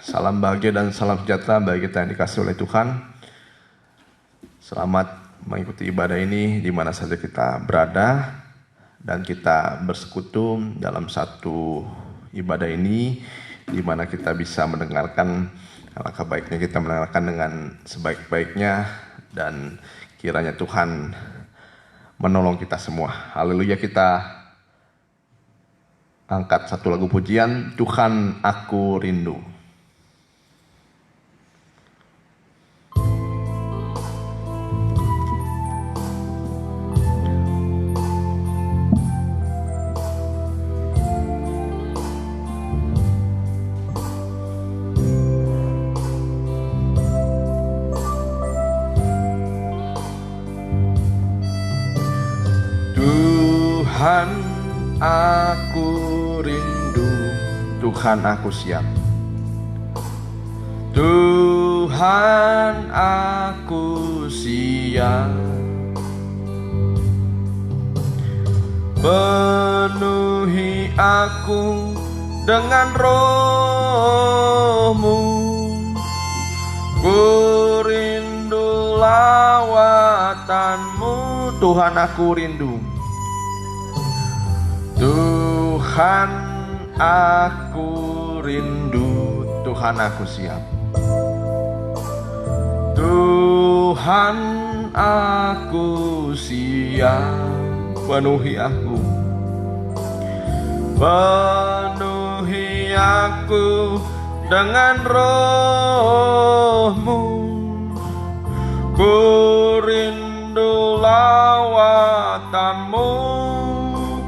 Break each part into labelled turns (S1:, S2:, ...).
S1: Salam bahagia dan salam sejahtera bagi kita yang dikasihi oleh Tuhan. Selamat mengikuti ibadah ini di mana saja kita berada, dan kita bersekutu dalam satu ibadah ini di mana kita bisa mendengarkan, alangkah baiknya kita mendengarkan dengan sebaik-baiknya, dan kiranya Tuhan menolong kita semua. Haleluya. Kita angkat satu lagu pujian, Tuhan Aku Rindu. Tuhan aku rindu, Tuhan aku siap. Tuhan aku siap, penuhi aku dengan roh-Mu. Ku rindu lawatan-Mu, Tuhan aku rindu. Tuhan aku rindu, Tuhan aku siap. Tuhan aku siap, penuhi aku. Penuhi aku dengan roh-Mu. Ku rindu lawatan-Mu,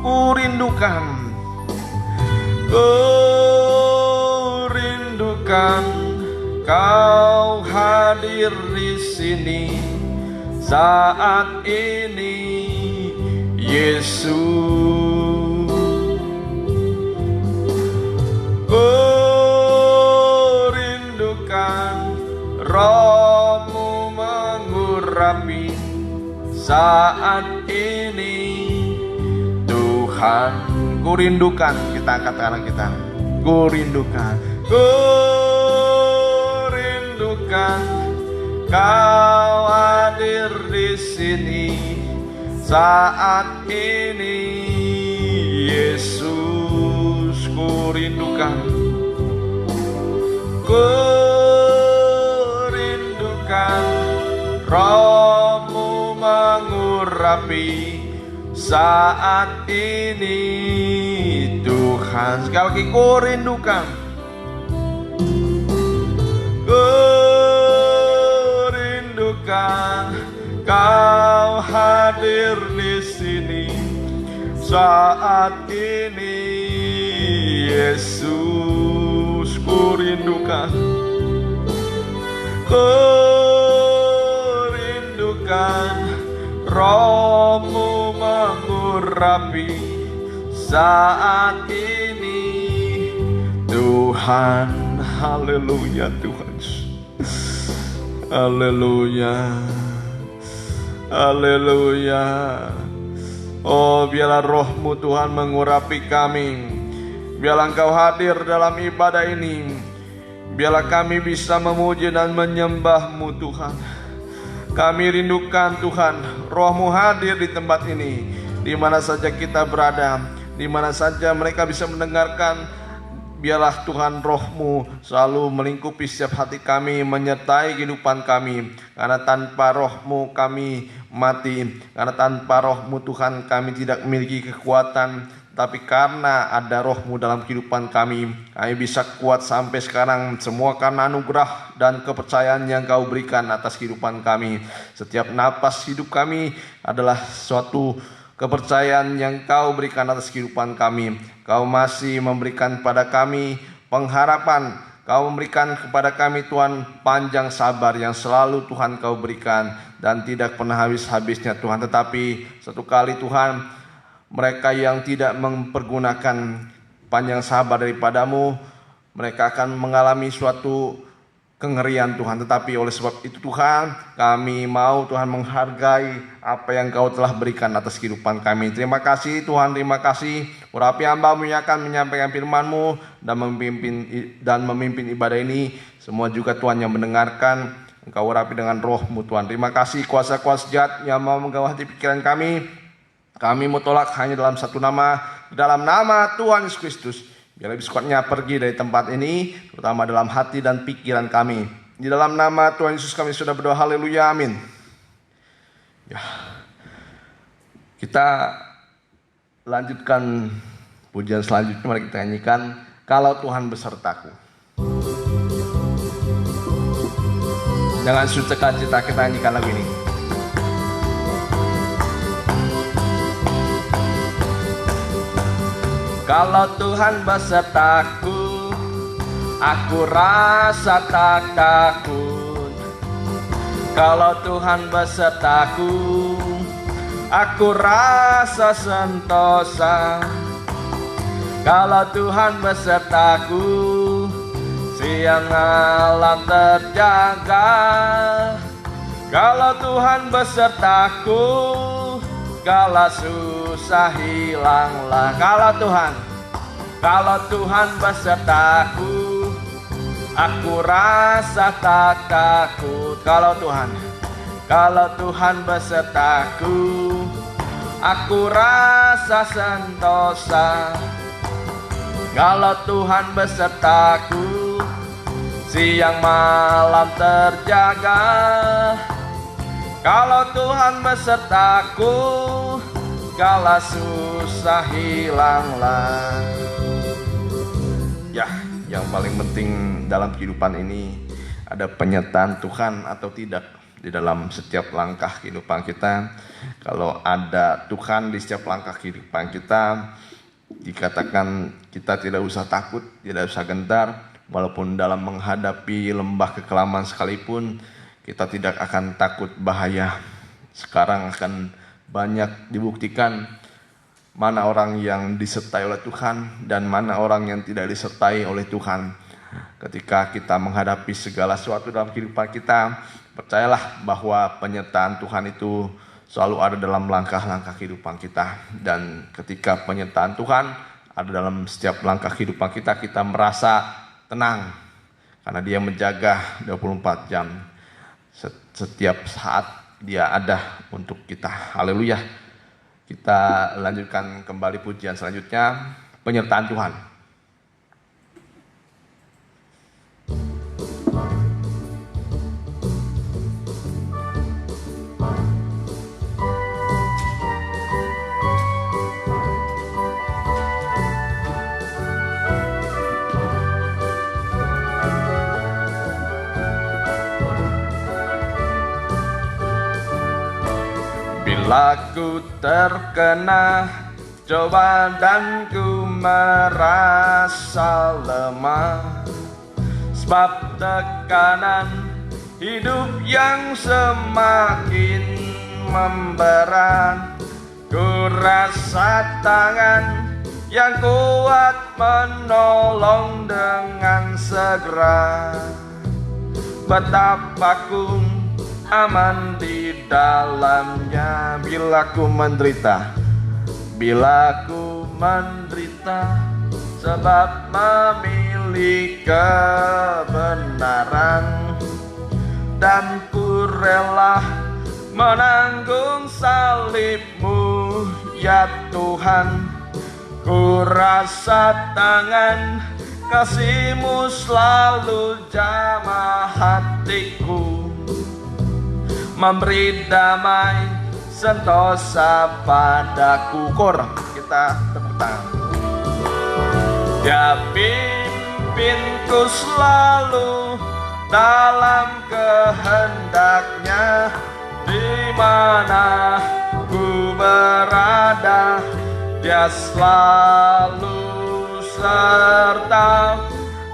S1: ku rindukan. Ku rindukan Kau hadir di sini saat ini, Yesus. Ku rindukan Roh-Mu mengurapi saat ini, Tuhan. Ku rindukan, kita angkat tangan kita. Ku rindukan, ku rindukan Kau hadir di sini saat ini, Yesus. Ku rindukan, ku rindukan Roh-Mu mengurapi saat ini, Tuhan. Sekali lagi, ku rindukan. Ku rindukan Kau hadir di sini saat ini, Yesus. Ku rindukan, ku rindukan Roh-Mu mengurapi saat ini, Tuhan. Haleluya Tuhan. Haleluya. Haleluya. Oh, biarlah Roh-Mu Tuhan mengurapi kami. Biarlah Engkau hadir dalam ibadah ini. Biarlah kami bisa memuji dan menyembah-Mu Tuhan. Kami rindukan Tuhan, Roh-Mu hadir di tempat ini, di mana saja kita berada, di mana saja mereka bisa mendengarkan. Biarlah Tuhan Roh-Mu selalu melingkupi setiap hati kami, menyertai kehidupan kami. Karena tanpa Roh-Mu kami mati. Karena tanpa Roh-Mu Tuhan kami tidak memiliki kekuatan. Tapi karena ada Roh-Mu dalam kehidupan kami bisa kuat sampai sekarang. Semua karena anugerah dan kepercayaan yang Kau berikan atas kehidupan kami. Setiap napas hidup kami adalah suatu kepercayaan yang Kau berikan atas kehidupan kami. Kau masih memberikan kepada kami pengharapan. Kau memberikan kepada kami Tuhan panjang sabar yang selalu Tuhan Kau berikan, dan tidak pernah habis-habisnya Tuhan. Tetapi satu kali Tuhan, mereka yang tidak mempergunakan panjang sabar daripada-Mu, mereka akan mengalami suatu kengerian Tuhan. Tetapi oleh sebab itu Tuhan, kami mau Tuhan menghargai apa yang Kau telah berikan atas kehidupan kami. Terima kasih Tuhan, terima kasih. Urapi hamba-Mu yang akan menyampaikan firman-Mu dan memimpin ibadah ini. Semua juga Tuhan yang mendengarkan, Engkau urapi dengan Roh-Mu Tuhan. Terima kasih kuasa-kuasa jahat yang mau menggawah hati pikiran kami. Kami mau tolak hanya dalam satu nama, dalam nama Tuhan Yesus Kristus. Biar lebih kuatnya pergi dari tempat ini, terutama dalam hati dan pikiran kami. Di dalam nama Tuhan Yesus kami sudah berdoa, haleluya, amin. Ya, kita lanjutkan pujian selanjutnya, mari kita nyanyikan, Kalau Tuhan Besertaku. Dengan sukacita kita nyanyikan lagu ini. Kalau Tuhan besertaku, aku rasa tak takut. Kalau Tuhan besertaku, aku rasa sentosa. Kalau Tuhan besertaku, siang malam terjaga. Kalau Tuhan besertaku, segala susah hilanglah. Kalau Tuhan besertaku, aku rasa tak takut. Kalau Tuhan besertaku, aku rasa sentosa. Kalau Tuhan besertaku, siang malam terjaga. Kalau Tuhan besertaku, segala susah hilanglah. Ya, yang paling penting dalam kehidupan ini ada penyertaan Tuhan atau tidak di dalam setiap langkah kehidupan kita. Kalau ada Tuhan di setiap langkah kehidupan kita, dikatakan kita tidak usah takut, tidak usah gentar, walaupun dalam menghadapi lembah kekelaman sekalipun, kita tidak akan takut bahaya. Sekarang akan banyak dibuktikan mana orang yang disertai oleh Tuhan dan mana orang yang tidak disertai oleh Tuhan. Ketika kita menghadapi segala sesuatu dalam kehidupan kita, percayalah bahwa penyertaan Tuhan itu selalu ada dalam langkah-langkah kehidupan kita. Dan ketika penyertaan Tuhan ada dalam setiap langkah kehidupan kita, kita merasa tenang karena Dia menjaga 24 jam. Setiap saat Dia ada untuk kita. Haleluya. Kita lanjutkan kembali pujian selanjutnya, penyertaan Tuhan. Bila ku terkena cobaan dan ku merasa lemah, sebab tekanan hidup yang semakin memberat, ku rasa tangan yang kuat menolong dengan segera. Betapa ku aman di dalamnya. Bila ku menderita sebab memiliki kebenaran, dan ku rela menanggung salib-Mu ya Tuhan. Ku rasa tangan kasih-Mu selalu jamah hatiku, memberi damai sentosa padaku. Kor, kita tepuk tangan. Dia pimpinku selalu dalam kehendak-Nya, di mana ku berada, Dia selalu serta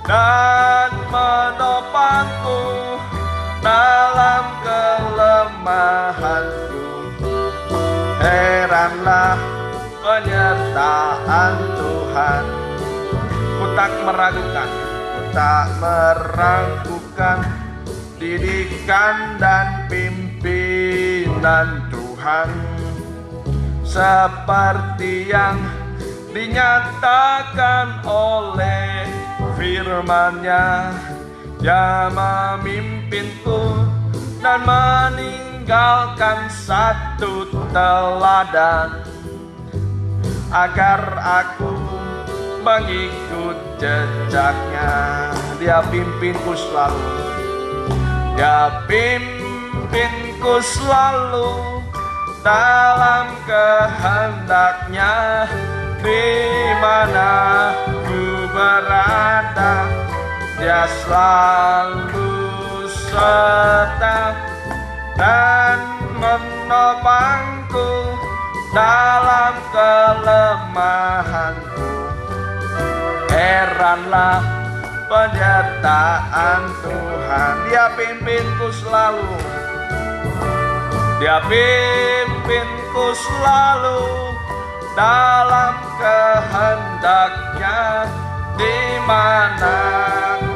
S1: dan menopangku dalam kelemahanku. Heranlah penyertaan Tuhan. Ku tak tak meragukan didikan dan pimpinan Tuhan, seperti yang dinyatakan oleh firman-Nya. Dia memimpinku dan meninggalkan satu teladan, agar aku mengikut jejaknya. Dia pimpinku selalu, Dia pimpinku selalu dalam kehendak-Nya. Di mana ku berada, Dia selalu serta dan menopangku dalam kelemahanku. Heranlah penyertaan Tuhan. Dia pimpinku selalu, Dia pimpinku selalu dalam kehendak-Nya. Di mana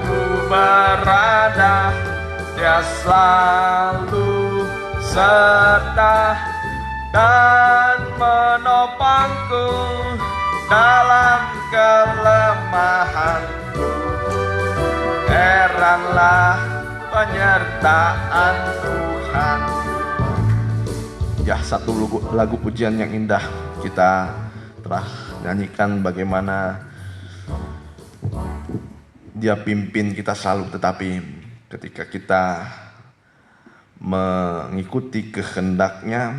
S1: ku berada, Dia selalu serta dan menopangku dalam kelemahanku. Heranlah penyertaan Tuhan. Ya, satu lagu pujian yang indah kita telah nyanyikan, bagaimana Dia pimpin kita selalu, tetapi ketika kita mengikuti kehendak-Nya,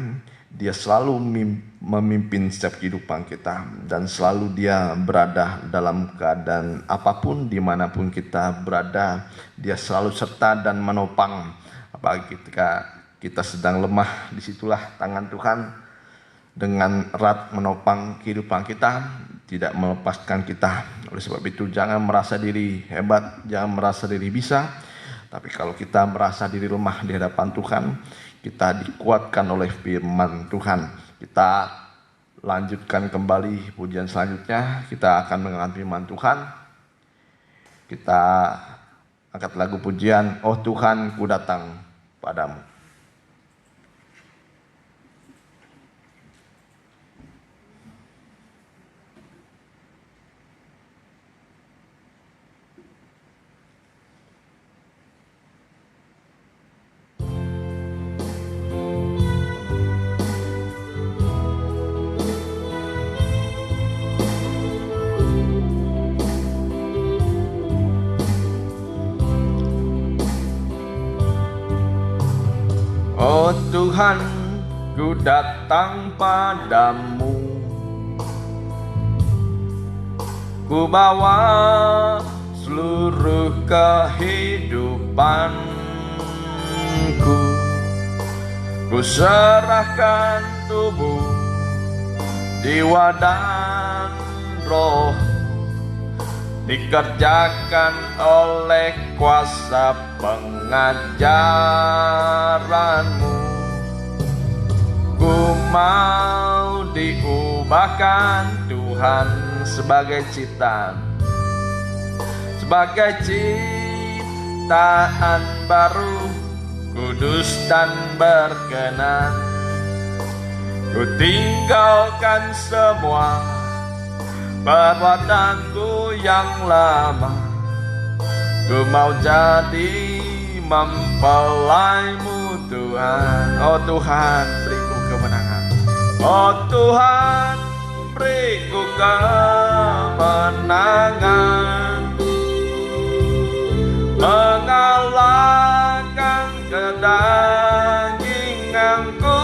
S1: Dia selalu memimpin setiap kehidupan kita, dan selalu Dia berada dalam keadaan apapun, dimanapun kita berada. Dia selalu serta dan menopang. Apalagi ketika kita sedang lemah, disitulah tangan Tuhan dengan erat menopang kehidupan kita, tidak melepaskan kita. Oleh sebab itu, jangan merasa diri hebat, jangan merasa diri bisa. Tapi kalau kita merasa diri lemah di hadapan Tuhan, kita dikuatkan oleh firman Tuhan. Kita lanjutkan kembali pujian selanjutnya. Kita akan mengenal firman Tuhan. Kita angkat lagu pujian, "Oh Tuhan, ku datang padamu." Oh Tuhan, ku datang padamu, ku bawa seluruh kehidupanku, ku serahkan tubuh, jiwa dan roh, dikerjakan oleh kuasa pengajaranmu. Ku mau diubahkan Tuhan sebagai ciptaan, sebagai ciptaan baru, kudus dan berkenan. Ku tinggalkan semua perbuatanku yang lama, ku mau jadi mempelaimu Tuhan. Oh Tuhan, beriku kemenangan. Oh Tuhan, beriku kemenangan, mengalahkan kedaginganku,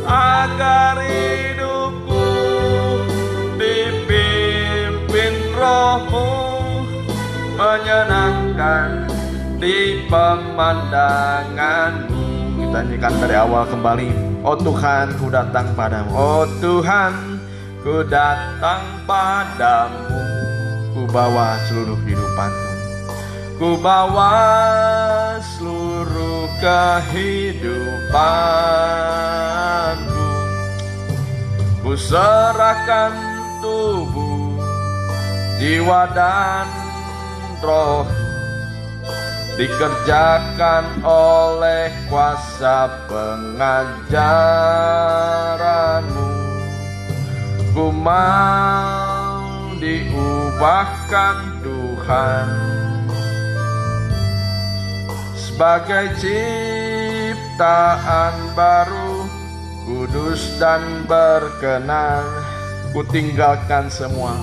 S1: agar hidupku dipimpin Roh-Mu, menyenangkan di pemandangan-Mu. Kita nyanyikan dari awal kembali. Oh Tuhan, ku datang padamu. Oh Tuhan, ku datang padamu. Ku bawa seluruh kehidupanku, ku bawa seluruh kehidupanku. Ku serahkan tubuh, jiwa dan roh dikerjakan oleh kuasa pengajaranmu. Ku mau diubahkan Tuhan sebagai ciptaan baru, kudus dan berkenan. Ku tinggalkan semua,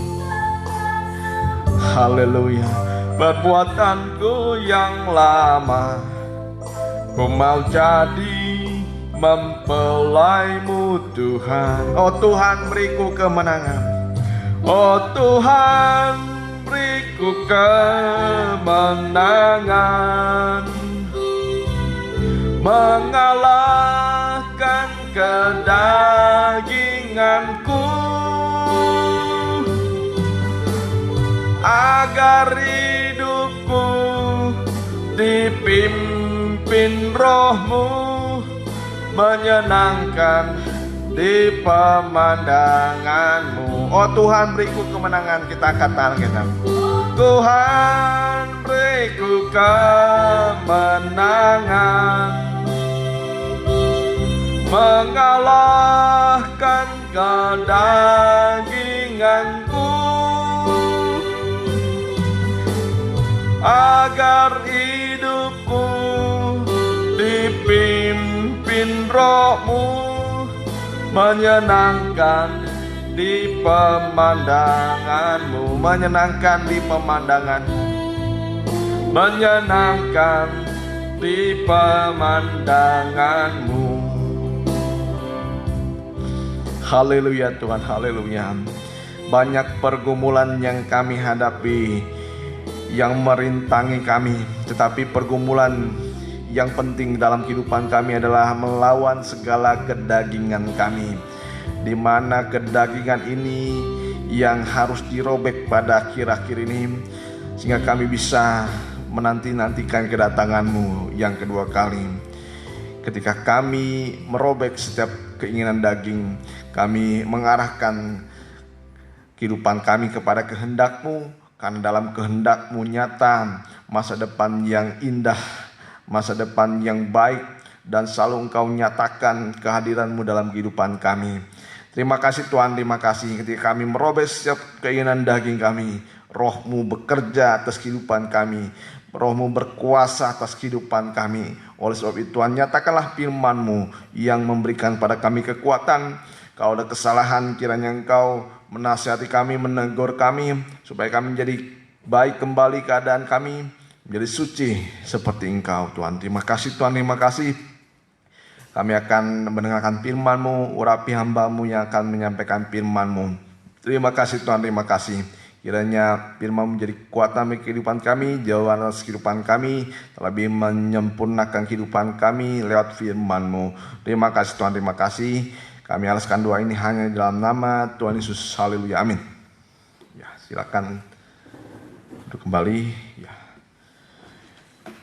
S1: haleluya, perbuatanku yang lama. Ku mau jadi mempelaimu Tuhan. Oh Tuhan, beriku kemenangan. Oh Tuhan, beriku kemenangan, mengalahkan kedaginganku, agar hidupku dipimpin Roh-Mu, menyenangkan di pemandangan-Mu. Oh Tuhan, beriku kemenangan. Kita katakan, Tuhan, beriku kemenangan, mengalahkan kedaginganku, agar hidupku dipimpin Roh-Mu, menyenangkan di pemandangan-Mu, menyenangkan di pemandangan-Mu, menyenangkan di pemandangan-Mu. Haleluya Tuhan, haleluya. Banyak pergumulan yang kami hadapi, yang merintangi kami, tetapi pergumulan yang penting dalam kehidupan kami adalah melawan segala kedagingan kami, di mana kedagingan ini yang harus dirobek pada akhir-akhir ini, sehingga kami bisa menanti-nantikan kedatangan-Mu yang kedua kali. Ketika kami merobek setiap keinginan daging, kami mengarahkan kehidupan kami kepada kehendak-Mu, karena dalam kehendak-Mu nyata masa depan yang indah, masa depan yang baik, dan selalu Engkau nyatakan kehadiran-Mu dalam kehidupan kami. Terima kasih Tuhan, terima kasih ketika kami merobek setiap keinginan daging kami, Roh-Mu bekerja atas kehidupan kami, Roh-Mu berkuasa atas kehidupan kami. Oleh sebab itu Tuhan, nyatakanlah firman-Mu yang memberikan pada kami kekuatan. Kalau ada kesalahan, kiranya Engkau menasihati kami, menegur kami, supaya kami menjadi baik kembali keadaan kami, menjadi suci seperti Engkau Tuhan. Terima kasih Tuhan, terima kasih. Kami akan mendengarkan firman-Mu, urapi hamba-Mu yang akan menyampaikan firman-Mu. Terima kasih Tuhan, terima kasih. Kiranya firman-Mu menjadi kekuatan bagi kehidupan kami, jawaban atas kehidupan kami, terlebih menyempurnakan kehidupan kami lewat firman-Mu. Terima kasih Tuhan, terima kasih. Kami alaskan doa ini hanya dalam nama Tuhan Yesus. Haleluya, amin. Ya, silakan duduk kembali. Ya.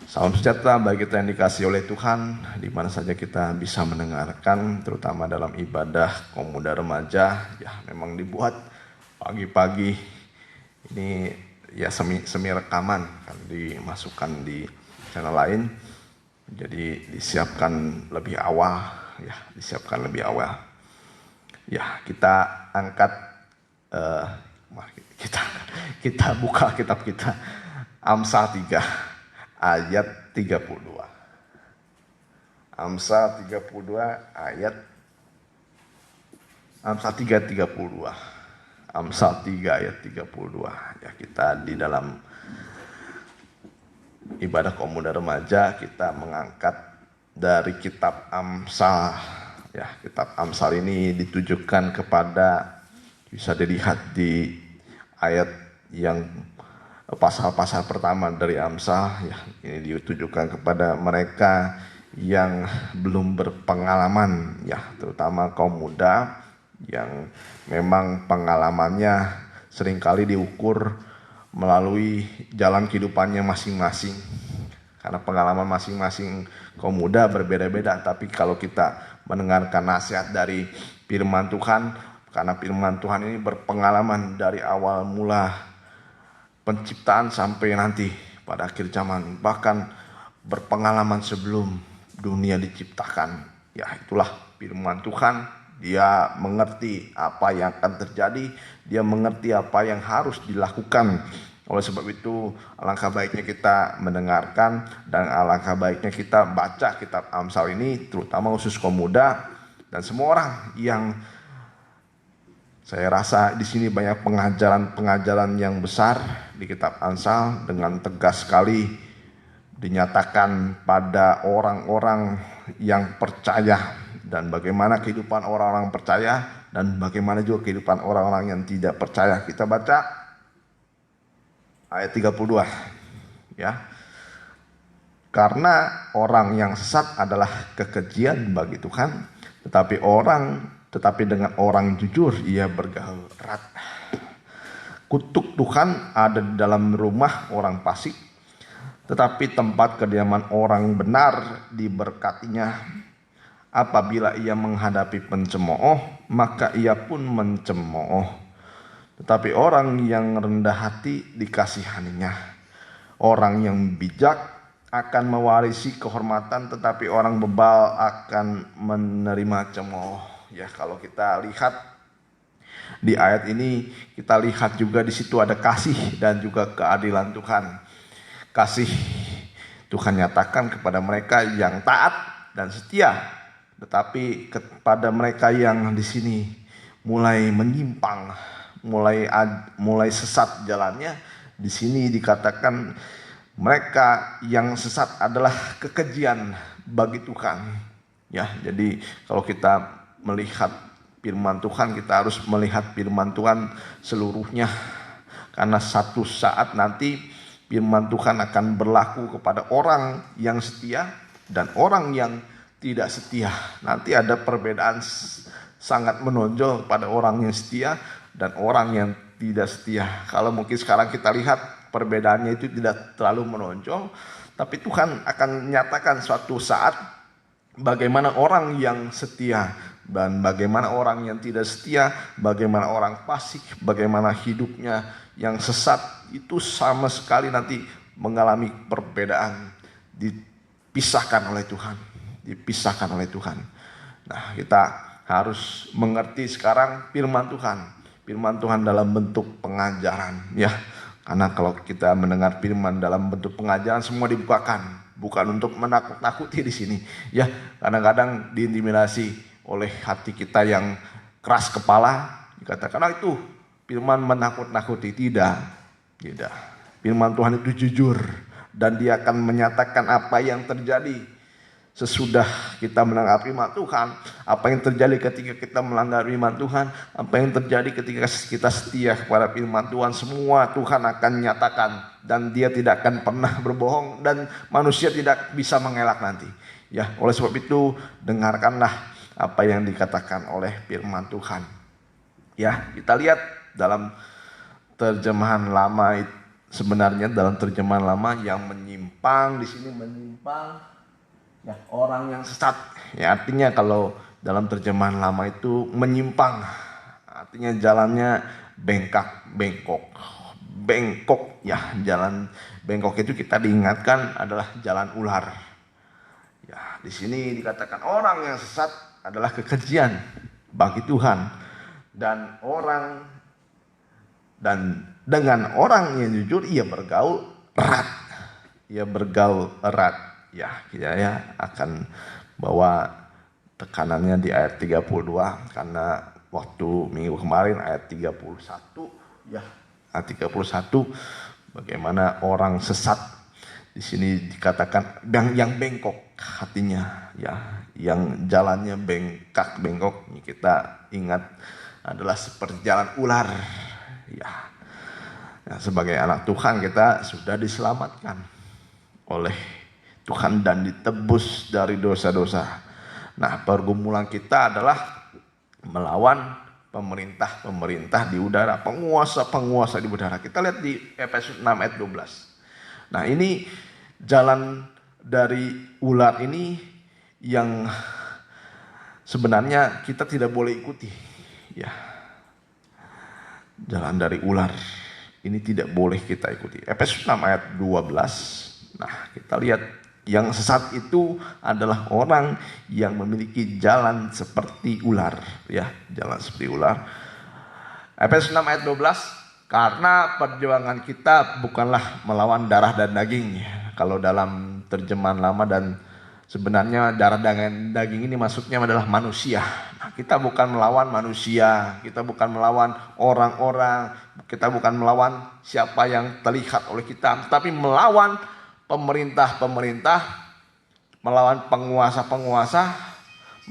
S1: Salam sejahtera bagi kita yang dikasihi oleh Tuhan, di mana saja kita bisa mendengarkan, terutama dalam ibadah pemuda remaja. Ya, memang dibuat pagi-pagi ini ya semi rekaman, kan dimasukkan di channel lain. Jadi disiapkan lebih awal, ya, disiapkan lebih awal. Ya, kita angkat, kita buka kitab kita, Amsal 3 ayat 32. Amsal 32 ayat Amsal 3:32. Amsal 3 ayat 32. Ya, kita di dalam ibadah pemuda remaja kita mengangkat dari kitab Amsal. Ya, kitab Amsal ini ditujukan kepada, bisa dilihat di ayat yang pasal-pasal pertama dari Amsal. Ya, ini ditujukan kepada mereka yang belum berpengalaman, ya, terutama kaum muda yang memang pengalamannya seringkali diukur melalui jalan kehidupannya masing-masing. Karena pengalaman masing-masing kaum muda berbeda-beda, tapi kalau kita mendengarkan nasihat dari firman Tuhan, karena firman Tuhan ini berpengalaman dari awal mula penciptaan sampai nanti pada akhir zaman, bahkan berpengalaman sebelum dunia diciptakan. Ya, itulah firman Tuhan. Dia mengerti apa yang akan terjadi, dia mengerti apa yang harus dilakukan. Oleh sebab itu, alangkah baiknya kita mendengarkan dan alangkah baiknya kita baca kitab Amsal ini, terutama khusus kaum muda dan semua orang yang saya rasa di sini banyak pengajaran-pengajaran yang besar di kitab Amsal. Dengan tegas sekali dinyatakan pada orang-orang yang percaya, dan bagaimana kehidupan orang-orang percaya dan bagaimana juga kehidupan orang-orang yang tidak percaya. Kita baca ayat 32 ya. Karena orang yang sesat adalah kekejian bagi Tuhan, tetapi dengan orang jujur ia bergaul erat. Kutuk Tuhan ada di dalam rumah orang fasik, tetapi tempat kediaman orang benar diberkatinya. Apabila ia menghadapi pencemooh, maka ia pun mencemooh. Tetapi orang yang rendah hati dikasihaninya. Orang yang bijak akan mewarisi kehormatan, tetapi orang bebal akan menerima cemooh. Ya, kalau kita lihat di ayat ini, kita lihat juga di situ ada kasih dan juga keadilan Tuhan. Kasih Tuhan nyatakan kepada mereka yang taat dan setia. Tetapi kepada mereka yang di sini mulai menyimpang, mulai sesat jalannya, di sini dikatakan mereka yang sesat adalah kekejian bagi Tuhan. Ya, jadi kalau kita melihat firman Tuhan, kita harus melihat firman Tuhan seluruhnya, karena satu saat nanti firman Tuhan akan berlaku kepada orang yang setia dan orang yang tidak setia. Nanti ada perbedaan sangat menonjol pada orang yang setia dan orang yang tidak setia. Kalau mungkin sekarang kita lihat perbedaannya itu tidak terlalu menonjol, tapi Tuhan akan menyatakan suatu saat bagaimana orang yang setia dan bagaimana orang yang tidak setia, bagaimana orang fasik, bagaimana hidupnya yang sesat, itu sama sekali nanti mengalami perbedaan, dipisahkan oleh Tuhan. Nah, kita harus mengerti sekarang firman Tuhan dalam bentuk pengajaran, ya. Karena kalau kita mendengar firman dalam bentuk pengajaran, semua dibukakan, bukan untuk menakut-nakuti di sini, ya. Kadang-kadang diintimidasi oleh hati kita yang keras kepala, dikatakan itu firman menakut-nakuti. Tidak. Firman Tuhan itu jujur dan dia akan menyatakan apa yang terjadi sesudah kita mendengar firman Tuhan, apa yang terjadi ketika kita melanggar firman Tuhan, apa yang terjadi ketika kita setia kepada firman Tuhan, semua Tuhan akan nyatakan dan dia tidak akan pernah berbohong dan manusia tidak bisa mengelak nanti. Ya, oleh sebab itu dengarkanlah apa yang dikatakan oleh firman Tuhan. Ya, kita lihat dalam terjemahan lama, sebenarnya dalam terjemahan lama yang menyimpang di sini menyimpang. Ya, orang yang sesat. Ya, artinya kalau dalam terjemahan lama itu menyimpang, artinya jalannya bengkok. Ya, jalan bengkok itu kita diingatkan adalah jalan ular. Ya, di sini dikatakan orang yang sesat adalah kekejian bagi Tuhan dan dengan orang yang jujur ia bergaul erat. Ya, kita akan bawa tekanannya di ayat 32 karena waktu minggu kemarin ayat 31 ya. Ayat 31 bagaimana orang sesat di sini dikatakan yang bengkok hatinya, ya, yang jalannya bengkok. Kita ingat adalah seperti jalan ular. Ya. Nah, sebagai anak Tuhan kita sudah diselamatkan oleh Tuhan dan ditebus dari dosa-dosa. Nah, pergumulan kita adalah melawan pemerintah di udara, penguasa di udara. Kita lihat di Efesus 6 ayat 12. Nah, ini jalan dari ular ini yang sebenarnya kita tidak boleh ikuti, ya. Jalan dari ular ini tidak boleh kita ikuti. Efesus 6 ayat 12. Nah, kita lihat yang sesat itu adalah orang yang memiliki jalan seperti ular, ya, jalan seperti ular. Efesus 6 ayat 12, karena perjuangan kita bukanlah melawan darah dan daging. Kalau dalam terjemahan lama, dan sebenarnya darah dan daging ini maksudnya adalah manusia. Nah, kita bukan melawan manusia, kita bukan melawan orang-orang, kita bukan melawan siapa yang terlihat oleh kita, tapi melawan pemerintah-pemerintah, melawan penguasa-penguasa,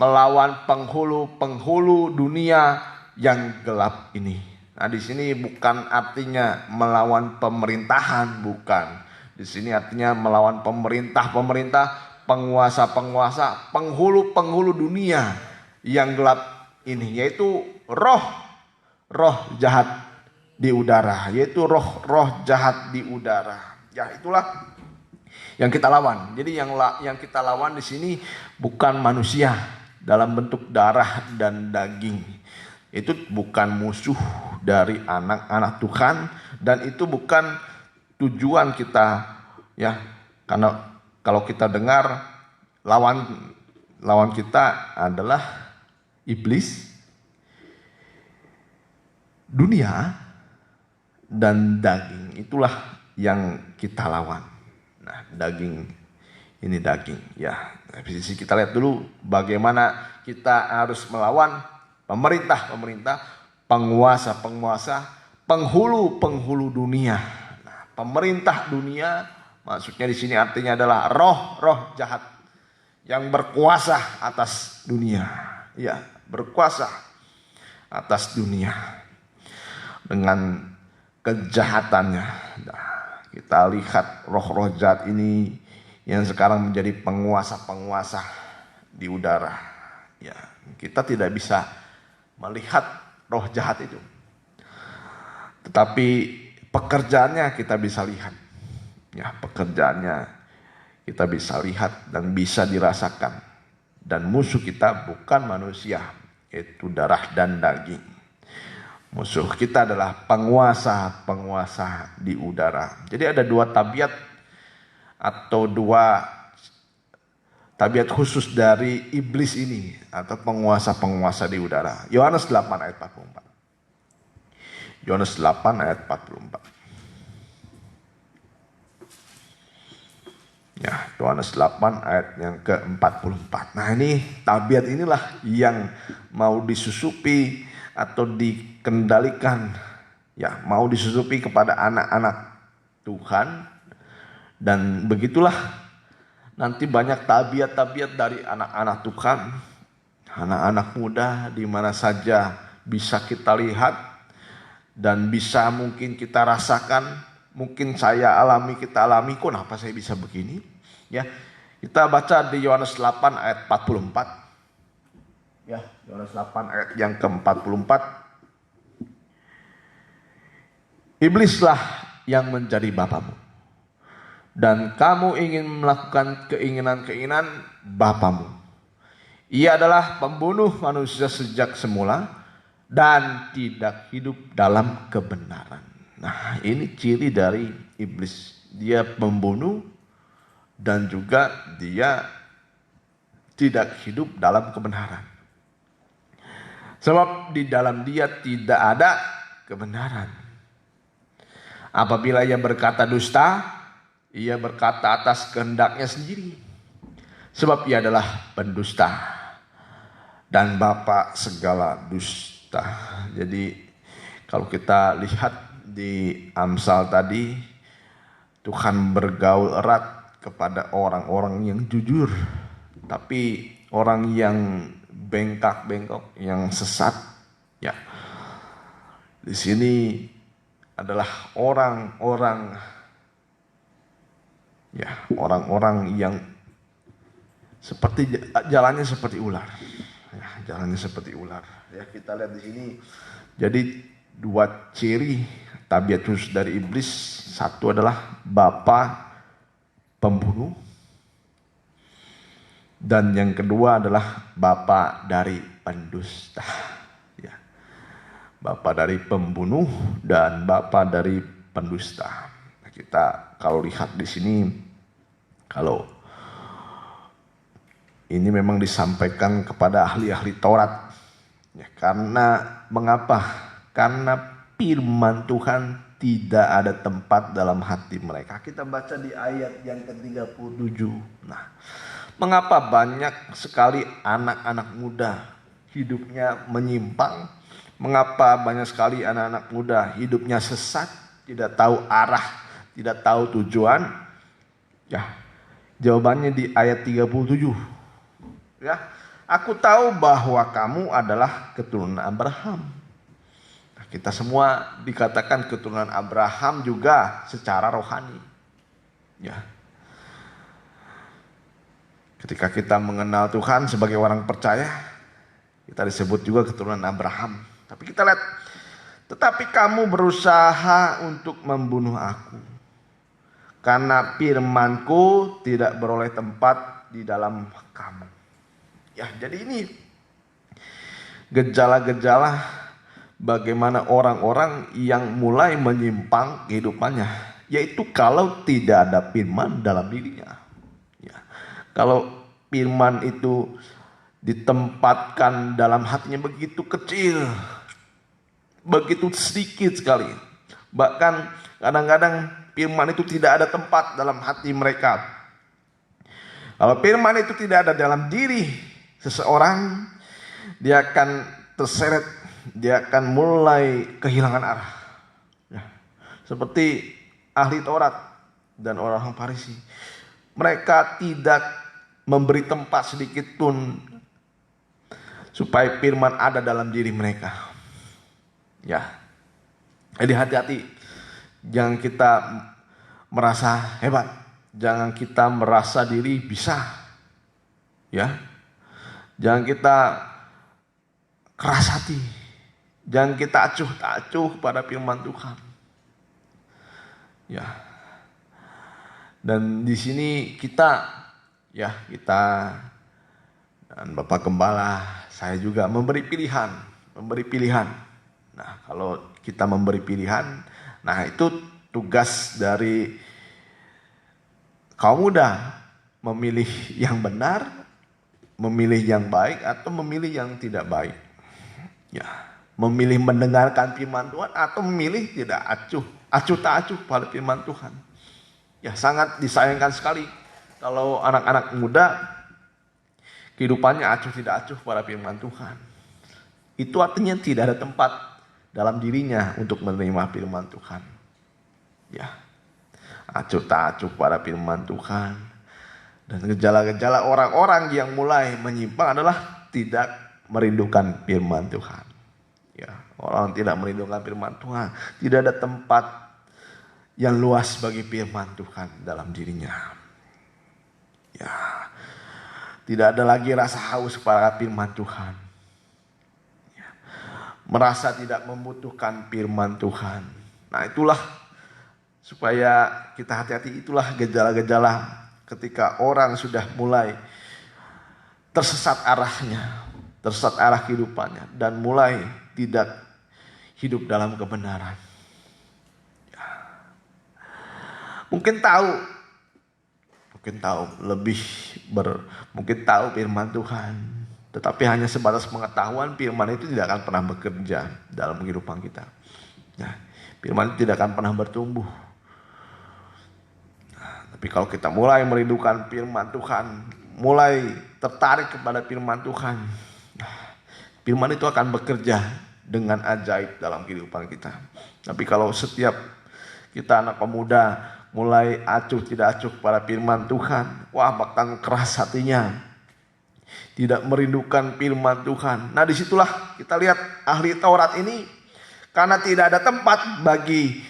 S1: melawan penghulu-penghulu dunia yang gelap ini. Nah, di sini bukan artinya melawan pemerintahan, bukan. Di sini artinya melawan pemerintah-pemerintah, penguasa-penguasa, penghulu-penghulu dunia yang gelap ini, yaitu roh jahat di udara, yaitu roh jahat di udara. Ya, itulah yang kita lawan. Jadi yang kita lawan di sini bukan manusia dalam bentuk darah dan daging. Itu bukan musuh dari anak-anak Tuhan, dan itu bukan tujuan kita, ya. Karena kalau kita dengar lawan kita adalah iblis, dunia, dan daging. Itulah yang kita lawan. Nah, daging ini daging, ya. Di sini kita lihat dulu bagaimana kita harus melawan pemerintah-pemerintah, penguasa-penguasa, penghulu-penghulu dunia. Nah, pemerintah dunia maksudnya di sini artinya adalah roh jahat yang berkuasa atas dunia, ya, berkuasa atas dunia dengan kejahatannya. Nah, kita lihat roh jahat ini yang sekarang menjadi penguasa-penguasa di udara. Ya, kita tidak bisa melihat roh jahat itu, tetapi pekerjaannya kita bisa lihat. Ya, pekerjaannya kita bisa lihat dan bisa dirasakan. Dan musuh kita bukan manusia, yaitu darah dan daging. Musuh kita adalah penguasa-penguasa di udara. Jadi ada dua tabiat atau dua tabiat khusus dari iblis ini atau penguasa-penguasa di udara. Yohanes 8 ayat 44. Yohanes 8 ayat 44. Ya, Yohanes 8 ayat yang ke-44. Nah, ini tabiat inilah yang mau disusupi atau dikendalikan, ya, mau disusupi kepada anak-anak Tuhan. Dan begitulah nanti banyak tabiat-tabiat dari anak-anak Tuhan, anak-anak muda, di mana saja bisa kita lihat dan bisa mungkin kita rasakan, mungkin saya alami, kita alami, kok kenapa saya bisa begini? Ya, kita baca di Yohanes 8 ayat 44. Ya, Yohanes 8 ayat yang ke-44. Iblislah yang menjadi bapamu, dan kamu ingin melakukan keinginan-keinginan bapamu. Ia adalah pembunuh manusia sejak semula dan tidak hidup dalam kebenaran. Nah, ini ciri dari iblis. Dia pembunuh dan juga dia tidak hidup dalam kebenaran. Sebab di dalam dia tidak ada kebenaran. Apabila ia berkata dusta, ia berkata atas kehendaknya sendiri. Sebab ia adalah pendusta dan bapa segala dusta. Jadi kalau kita lihat di Amsal tadi, Tuhan bergaul erat kepada orang-orang yang jujur. Tapi orang yang bengkak-bengkok, yang sesat, ya, di sini adalah orang-orang, ya, orang-orang yang seperti jalannya seperti ular, ya, jalannya seperti ular. Ya, kita lihat di sini. Jadi dua ciri tabiat khusus dari iblis. Satu adalah bapa pembunuh, dan yang kedua adalah bapa dari pendusta. Ya. Bapa dari pembunuh dan bapa dari pendusta. Nah, kita kalau lihat di sini, kalau ini memang disampaikan kepada ahli-ahli Taurat. Ya, karena mengapa? Karena firman Tuhan tidak ada tempat dalam hati mereka. Kita baca di ayat yang ke-37. Nah, mengapa banyak sekali anak-anak muda hidupnya menyimpang? Mengapa banyak sekali anak-anak muda hidupnya sesat, tidak tahu arah, tidak tahu tujuan? Ya, jawabannya di ayat 37. Ya, aku tahu bahwa kamu adalah keturunan Abraham. Nah, kita semua dikatakan keturunan Abraham juga secara rohani. Ya. Ketika kita mengenal Tuhan sebagai orang percaya, kita disebut juga keturunan Abraham. Tapi kita lihat, tetapi kamu berusaha untuk membunuh aku, karena firmanku tidak beroleh tempat di dalam kamu. Ya, jadi ini gejala-gejala bagaimana orang-orang yang mulai menyimpang kehidupannya, yaitu kalau tidak ada firman dalam dirinya. Ya, kalau firman itu ditempatkan dalam hatinya begitu kecil, begitu sedikit sekali, bahkan kadang-kadang firman itu tidak ada tempat dalam hati mereka. Kalau firman itu tidak ada dalam diri seseorang, dia akan terseret, dia akan mulai kehilangan arah. Ya, seperti ahli Taurat dan orang Farisi, mereka tidak memberi tempat sedikit pun supaya firman ada dalam diri mereka. Ya, jadi hati-hati, jangan kita merasa hebat, jangan kita merasa diri bisa. Ya, jangan kita keras hati, jangan kita acuh tak acuh pada firman Tuhan. Ya, dan di sini kita dan Bapak Gembala, saya juga memberi pilihan. Nah, kalau kita memberi pilihan, nah itu tugas dari kaum muda, memilih yang benar, memilih yang baik atau memilih yang tidak baik. Ya, memilih mendengarkan firman Tuhan atau memilih tidak acuh tak acuh pada firman Tuhan. Ya, sangat disayangkan sekali kalau anak-anak muda kehidupannya acuh tidak acuh pada firman Tuhan. Itu artinya tidak ada tempat dalam dirinya untuk menerima firman Tuhan. Ya, acuh tak acuh pada firman Tuhan. Dan gejala-gejala orang-orang yang mulai menyimpang adalah tidak merindukan firman Tuhan. Ya, orang tidak merindukan firman Tuhan, tidak ada tempat yang luas bagi firman Tuhan dalam dirinya. Ya, tidak ada lagi rasa haus kepada firman Tuhan. Ya, merasa tidak membutuhkan firman Tuhan. Nah, itulah supaya kita hati-hati, itulah gejala-gejala ketika orang sudah mulai tersesat arahnya, tersesat arah kehidupannya, dan mulai tidak hidup dalam kebenaran. Ya. Mungkin tahu mungkin tahu firman Tuhan, tetapi hanya sebatas pengetahuan, firman itu tidak akan pernah bekerja dalam kehidupan kita. Nah, firman itu tidak akan pernah bertumbuh. Nah, tapi kalau kita mulai merindukan firman Tuhan, mulai tertarik kepada firman Tuhan, firman itu akan bekerja dengan ajaib dalam kehidupan kita. Tapi kalau setiap kita anak pemuda mulai acuh tidak acuh pada firman Tuhan, wah, bahkan keras hatinya, tidak merindukan firman Tuhan. Nah, disitulah kita lihat ahli Taurat ini, karena tidak ada tempat bagi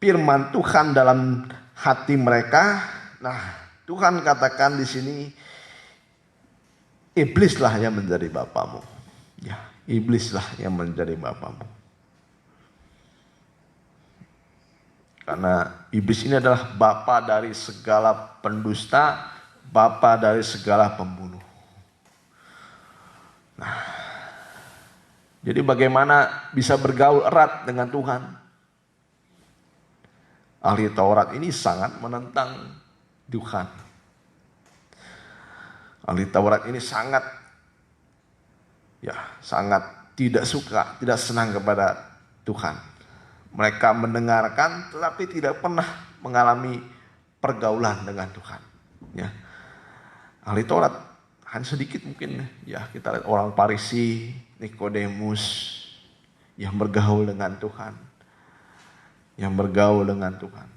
S1: firman Tuhan dalam hati mereka. Nah, Tuhan katakan di sini, iblislah yang menjadi bapamu. Ya, iblislah yang menjadi bapamu. Karena iblis ini adalah bapa dari segala pendusta, bapa dari segala pembunuh. Nah, jadi bagaimana bisa bergaul erat dengan Tuhan? Ahli Taurat ini sangat menentang Tuhan. Ahli Taurat ini sangat tidak suka, tidak senang kepada Tuhan. Mereka mendengarkan tetapi tidak pernah mengalami pergaulan dengan Tuhan. Ya. Ahli Taurat hanya sedikit mungkin ya, kita lihat orang Farisi, Nikodemus yang bergaul dengan Tuhan. Yang bergaul dengan Tuhan.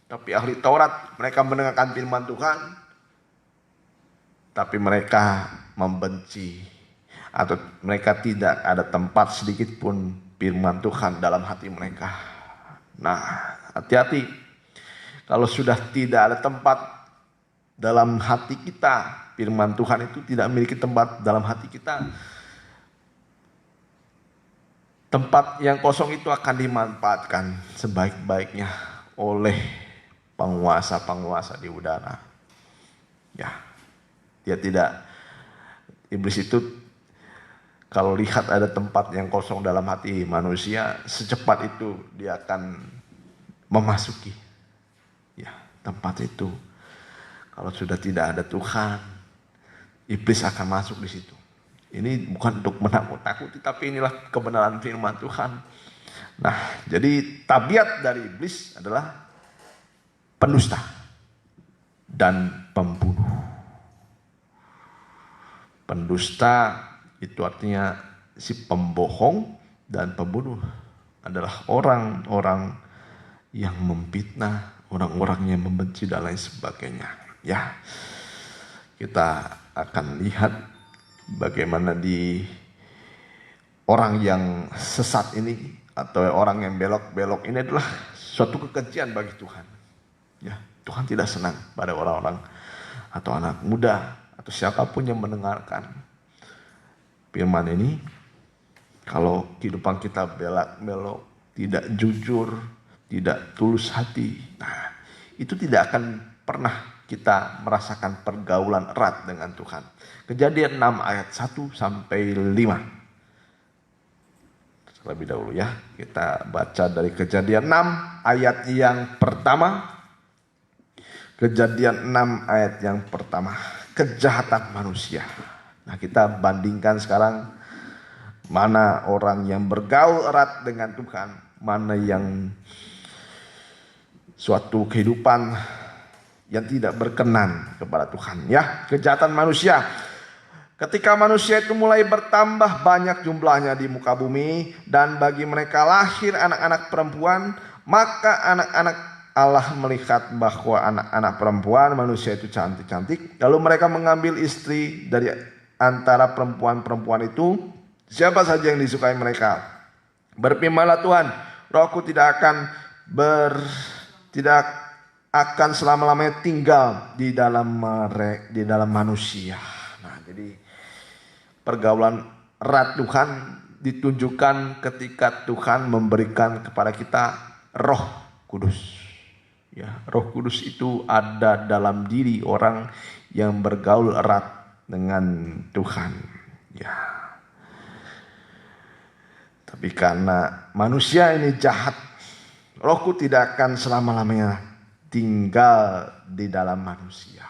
S1: Tapi ahli Taurat, mereka mendengarkan firman Tuhan, tapi mereka membenci, atau mereka tidak ada tempat sedikit pun firman Tuhan dalam hati mereka. Nah, hati-hati kalau sudah tidak ada tempat dalam hati kita, firman Tuhan itu tidak memiliki tempat dalam hati kita, tempat yang kosong itu akan dimanfaatkan sebaik-baiknya oleh penguasa-penguasa di udara. Ya, iblis itu kalau lihat ada tempat yang kosong dalam hati manusia, secepat itu dia akan memasuki ya tempat itu. Kalau sudah tidak ada Tuhan, iblis akan masuk di situ. Ini bukan untuk menakut-nakuti, tapi inilah kebenaran firman Tuhan. Nah, jadi tabiat dari iblis adalah pendusta dan pembunuh. Pendusta itu artinya si pembohong, dan pembunuh adalah orang-orang yang memfitnah, orang-orang yang membenci dan lain sebagainya. Ya, kita akan lihat bagaimana di orang yang sesat ini atau orang yang belok-belok ini adalah suatu kekejian bagi Tuhan. Ya, Tuhan tidak senang pada orang-orang atau anak muda atau siapapun yang mendengarkan firman ini. Kalau kehidupan kita belok-belok, tidak jujur, tidak tulus hati, nah itu tidak akan pernah kita merasakan pergaulan erat dengan Tuhan. Kejadian 6 ayat 1 sampai 5. Terlebih dahulu ya, kita baca dari Kejadian 6 ayat yang pertama. Kejadian 6 ayat yang pertama, kejahatan manusia. Nah, kita bandingkan sekarang mana orang yang bergaul erat dengan Tuhan, mana yang suatu kehidupan yang tidak berkenan kepada Tuhan. Ya, kejahatan manusia. Ketika manusia itu mulai bertambah banyak jumlahnya di muka bumi, dan bagi mereka lahir anak-anak perempuan, maka anak-anak Allah melihat bahwa anak-anak perempuan manusia itu cantik-cantik. Lalu mereka mengambil istri dari antara perempuan-perempuan itu, siapa saja yang disukai mereka. Berfirmanlah Tuhan, Rohku tidak akan selama-lamanya tinggal di dalam manusia. Nah, jadi pergaulan erat Tuhan ditunjukkan ketika Tuhan memberikan kepada kita Roh Kudus. Ya, Roh Kudus itu ada dalam diri orang yang bergaul erat dengan Tuhan. Ya. Tapi karena manusia ini jahat, Rohku tidak akan selama-lamanya tinggal di dalam manusia.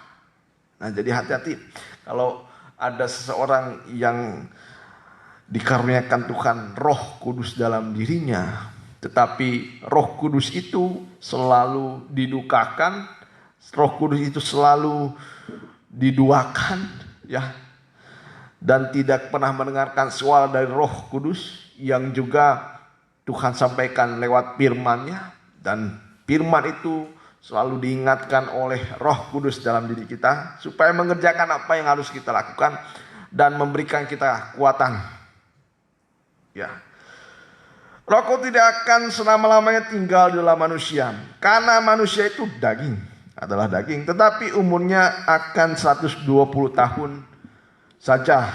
S1: Nah, jadi hati-hati kalau ada seseorang yang dikaruniakan Tuhan Roh Kudus dalam dirinya, tetapi Roh Kudus itu selalu didukakan, Roh Kudus itu selalu diduakan, ya, dan tidak pernah mendengarkan suara dari Roh Kudus yang juga Tuhan sampaikan lewat firman-Nya, dan firman itu selalu diingatkan oleh Roh Kudus dalam diri kita supaya mengerjakan apa yang harus kita lakukan dan memberikan kita kekuatan. Ya. Rohku tidak akan selama-lamanya tinggal di dalam manusia, karena manusia itu adalah daging, tetapi umurnya akan 120 tahun saja.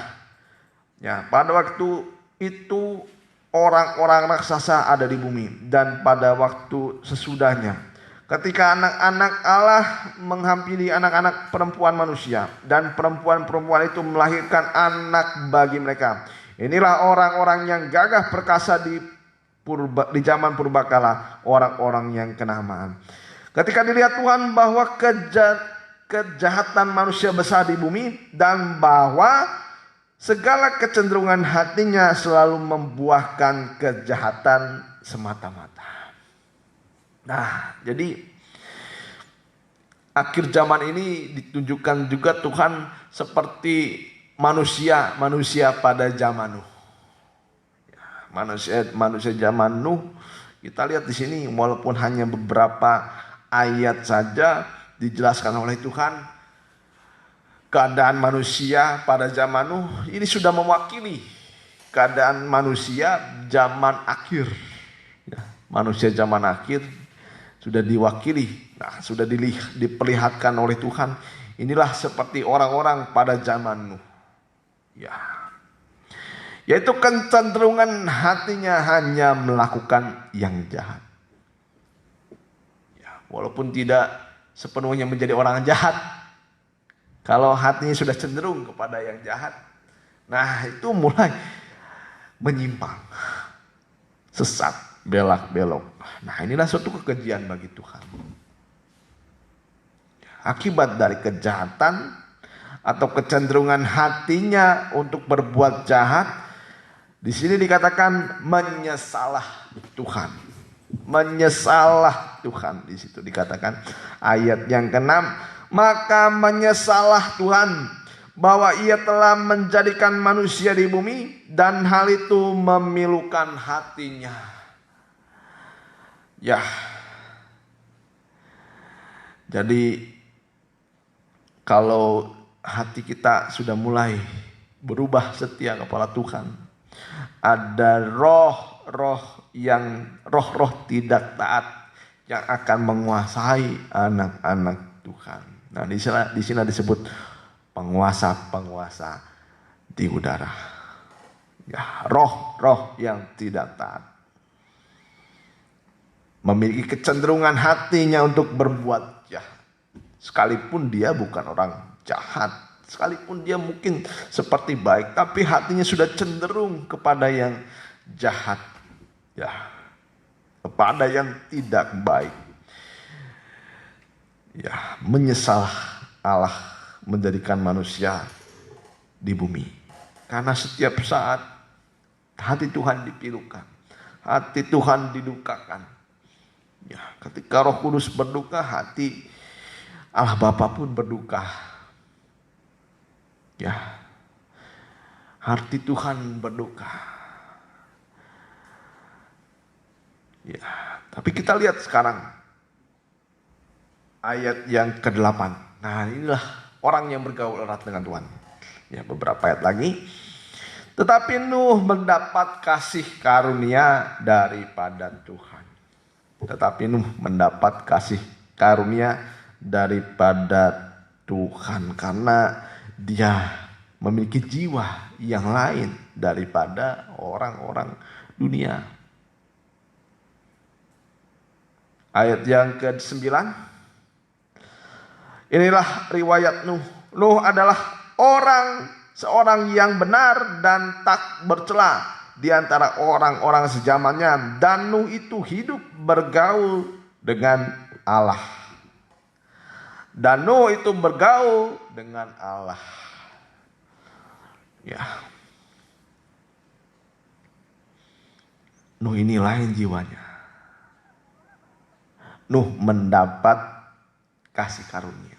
S1: Ya, pada waktu itu orang-orang raksasa ada di bumi, dan pada waktu sesudahnya, ketika anak-anak Allah menghampiri anak-anak perempuan manusia, dan perempuan-perempuan itu melahirkan anak bagi mereka. Inilah orang-orang yang gagah perkasa di zaman purbakala, orang-orang yang kenamaan. Ketika dilihat Tuhan bahwa kejahatan manusia besar di bumi dan bahwa segala kecenderungan hatinya selalu membuahkan kejahatan semata-mata. Nah, jadi akhir zaman ini ditunjukkan juga Tuhan seperti manusia pada zaman Nuh. Manusia zaman Nuh, kita lihat di sini walaupun hanya beberapa ayat saja dijelaskan oleh Tuhan, keadaan manusia pada zaman Nuh ini sudah mewakili keadaan manusia zaman akhir. Manusia zaman akhir sudah diwakili, sudah diperlihatkan oleh Tuhan. Inilah seperti orang-orang pada zaman Nuh. Yaitu kecenderungan hatinya hanya melakukan yang jahat. Walaupun tidak sepenuhnya menjadi orang jahat, kalau hatinya sudah cenderung kepada yang jahat, nah itu mulai menyimpang, sesat, belak-belok. Nah inilah suatu kekejian bagi Tuhan. Akibat dari kejahatan atau kecenderungan hatinya untuk berbuat jahat, di sini dikatakan menyesalah Tuhan. Menyesalah Tuhan, di situ dikatakan ayat yang ke-6, maka menyesalah Tuhan bahwa ia telah menjadikan manusia di bumi dan hal itu memilukan hatinya. Jadi kalau hati kita sudah mulai berubah setia kepada Tuhan, ada roh-roh tidak taat yang akan menguasai anak-anak Tuhan. Nah, di sini disebut penguasa-penguasa di udara. Roh-roh yang tidak taat, memiliki kecenderungan hatinya untuk berbuat jahat. Sekalipun dia bukan orang jahat, sekalipun dia mungkin seperti baik, tapi hatinya sudah cenderung kepada yang jahat, kepada yang tidak baik. Menyesal Allah menjadikan manusia di bumi, karena setiap saat hati Tuhan dipilukan, hati Tuhan didukakan. Ketika Roh Kudus berduka, hati Allah Bapa pun berduka. Hati Tuhan berduka. Tapi kita lihat sekarang ayat yang ke-8. Nah, inilah orang yang bergaul erat dengan Tuhan. Beberapa ayat lagi. Tetapi Nuh mendapat kasih karunia daripada Tuhan. Tetapi Nuh mendapat kasih karunia daripada Tuhan karena dia memiliki jiwa yang lain daripada orang-orang dunia. Ayat yang ke-9. Inilah riwayat Nuh. Nuh adalah seorang yang benar dan tak bercela di antara orang-orang sezamannya, dan Nuh itu hidup bergaul dengan Allah. Dan Nuh itu bergaul dengan Allah. Nuh ini lain jiwanya. Nuh mendapat kasih karunia.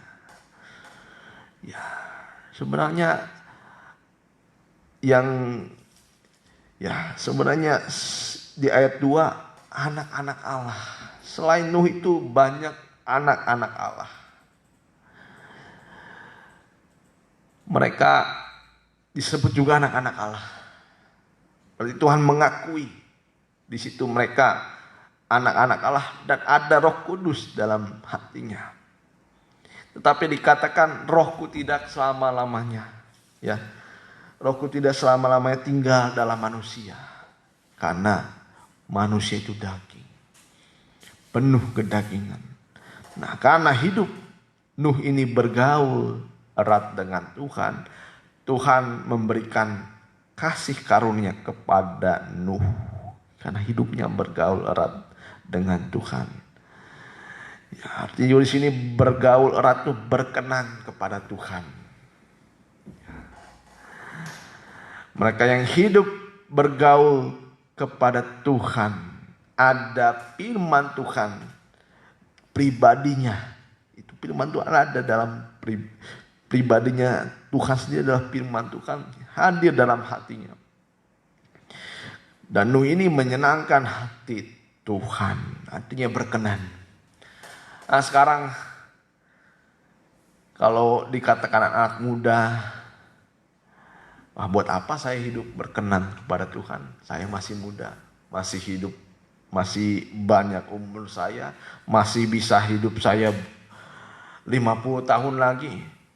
S1: Sebenarnya sebenarnya di ayat 2 anak-anak Allah. Selain Nuh itu banyak anak-anak Allah. Mereka disebut juga anak-anak Allah. Berarti Tuhan mengakui di situ mereka anak-anak Allah dan ada Roh Kudus dalam hatinya. Tetapi dikatakan Rohku tidak selama-lamanya. Rohku tidak selama-lamanya tinggal dalam manusia. Karena manusia itu daging, penuh kedagingan. Nah, karena hidup Nuh ini bergaul erat dengan Tuhan, Tuhan memberikan kasih karunia kepada Nuh karena hidupnya bergaul erat dengan Tuhan. Ya, artinya di sini bergaul erat itu berkenan kepada Tuhan. Mereka yang hidup bergaul kepada Tuhan, ada firman Tuhan pribadinya. Itu firman Tuhan ada dalam pribadinya. Tuhan sendiri adalah firman Tuhan hadir dalam hatinya. Dan Nuh ini menyenangkan hati Tuhan, artinya berkenan. Nah sekarang kalau dikatakan anak muda, wah buat apa saya hidup berkenan kepada Tuhan? Saya masih muda, masih hidup, masih banyak umur saya, masih bisa hidup saya 50 tahun lagi,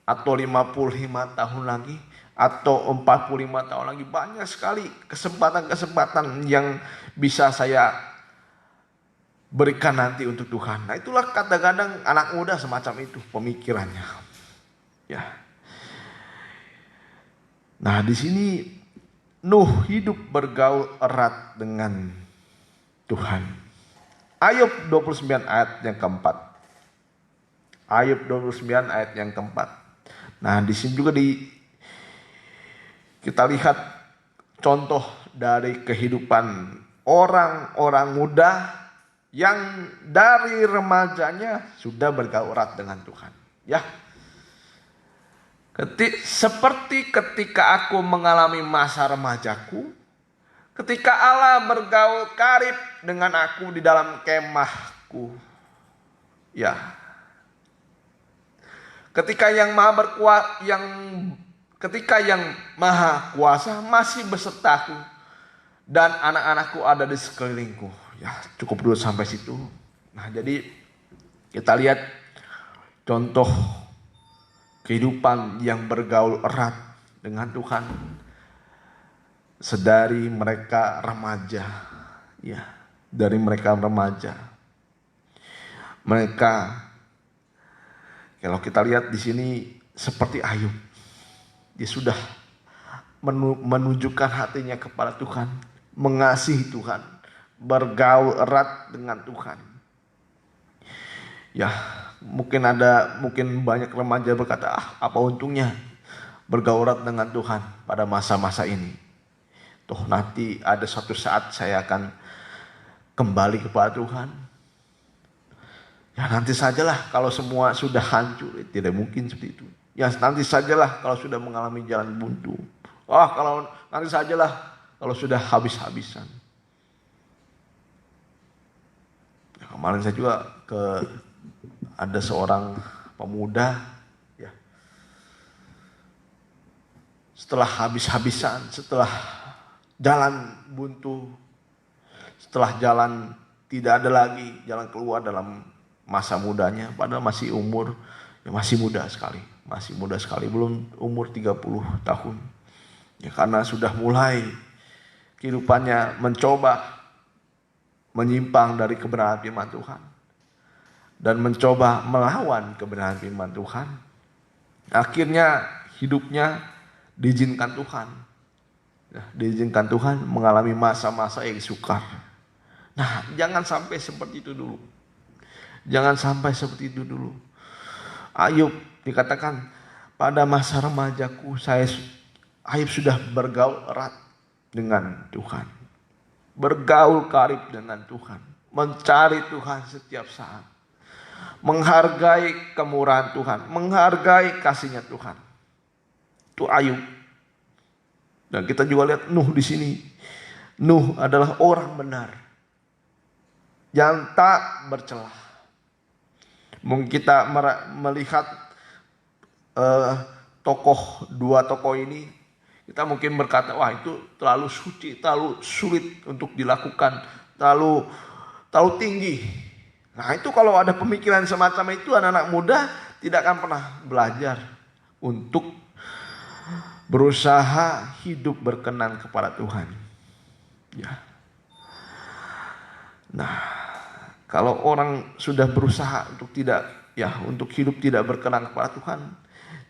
S1: atau 55 tahun lagi, atau 45 tahun lagi. Banyak sekali kesempatan-kesempatan yang bisa saya berikan nanti untuk Tuhan. Nah itulah kadang-kadang anak muda semacam itu pemikirannya. Ya. Nah di sini Nuh hidup bergaul erat dengan Tuhan. Ayub 29 ayat yang keempat. Ayub 29 ayat yang keempat. Nah di sini juga kita lihat contoh dari kehidupan orang-orang muda yang dari remajanya sudah bergaul erat dengan Tuhan. Ya. Seperti ketika aku mengalami masa remajaku, ketika Allah bergaul karib dengan aku di dalam kemahku. Ya. Ketika yang maha kuasa masih besertaku dan anak-anakku ada di sekelilingku. Ya, cukup dulu sampai situ. Nah, jadi kita lihat contoh kehidupan yang bergaul erat dengan Tuhan sedari mereka remaja. Ya, dari mereka remaja. Mereka kalau kita lihat di sini seperti Ayub. Dia sudah menunjukkan hatinya kepada Tuhan, mengasihi Tuhan, bergaul erat dengan Tuhan. Ya, mungkin banyak remaja berkata, apa untungnya bergaul erat dengan Tuhan pada masa-masa ini. Toh nanti ada suatu saat saya akan kembali kepada Tuhan. Ya nanti sajalah kalau semua sudah hancur, tidak mungkin seperti itu. Ya nanti sajalah kalau sudah mengalami jalan buntu. Kalau nanti sajalah kalau sudah habis-habisan. Ya, kemarin saya juga ada seorang pemuda, ya, setelah habis-habisan, setelah jalan buntu, setelah jalan tidak ada lagi jalan keluar dalam masa mudanya, padahal masih umur, ya masih muda sekali, belum umur 30 tahun. Ya, karena sudah mulai kehidupannya mencoba menyimpang dari kebenaran firman Tuhan dan mencoba melawan kebenaran firman Tuhan. Akhirnya hidupnya diizinkan Tuhan. Ya, diizinkan Tuhan mengalami masa-masa yang sukar. Nah, jangan sampai seperti itu dulu. Jangan sampai seperti itu dulu. Ayub dikatakan pada masa remajaku Ayub sudah bergaul erat dengan Tuhan. Bergaul karib dengan Tuhan. Mencari Tuhan setiap saat. Menghargai kemurahan Tuhan. Menghargai kasihnya Tuhan. Itu Ayub. Dan kita juga lihat Nuh di sini. Nuh adalah orang benar. Yang tak bercelah. Mungkin kita melihat dua tokoh ini, kita mungkin berkata, wah itu terlalu suci, terlalu sulit untuk dilakukan, terlalu tinggi. Nah itu kalau ada pemikiran semacam itu, anak-anak muda tidak akan pernah belajar untuk berusaha hidup berkenan kepada Tuhan. Ya. Nah, kalau orang sudah berusaha untuk hidup tidak berkenan kepada Tuhan,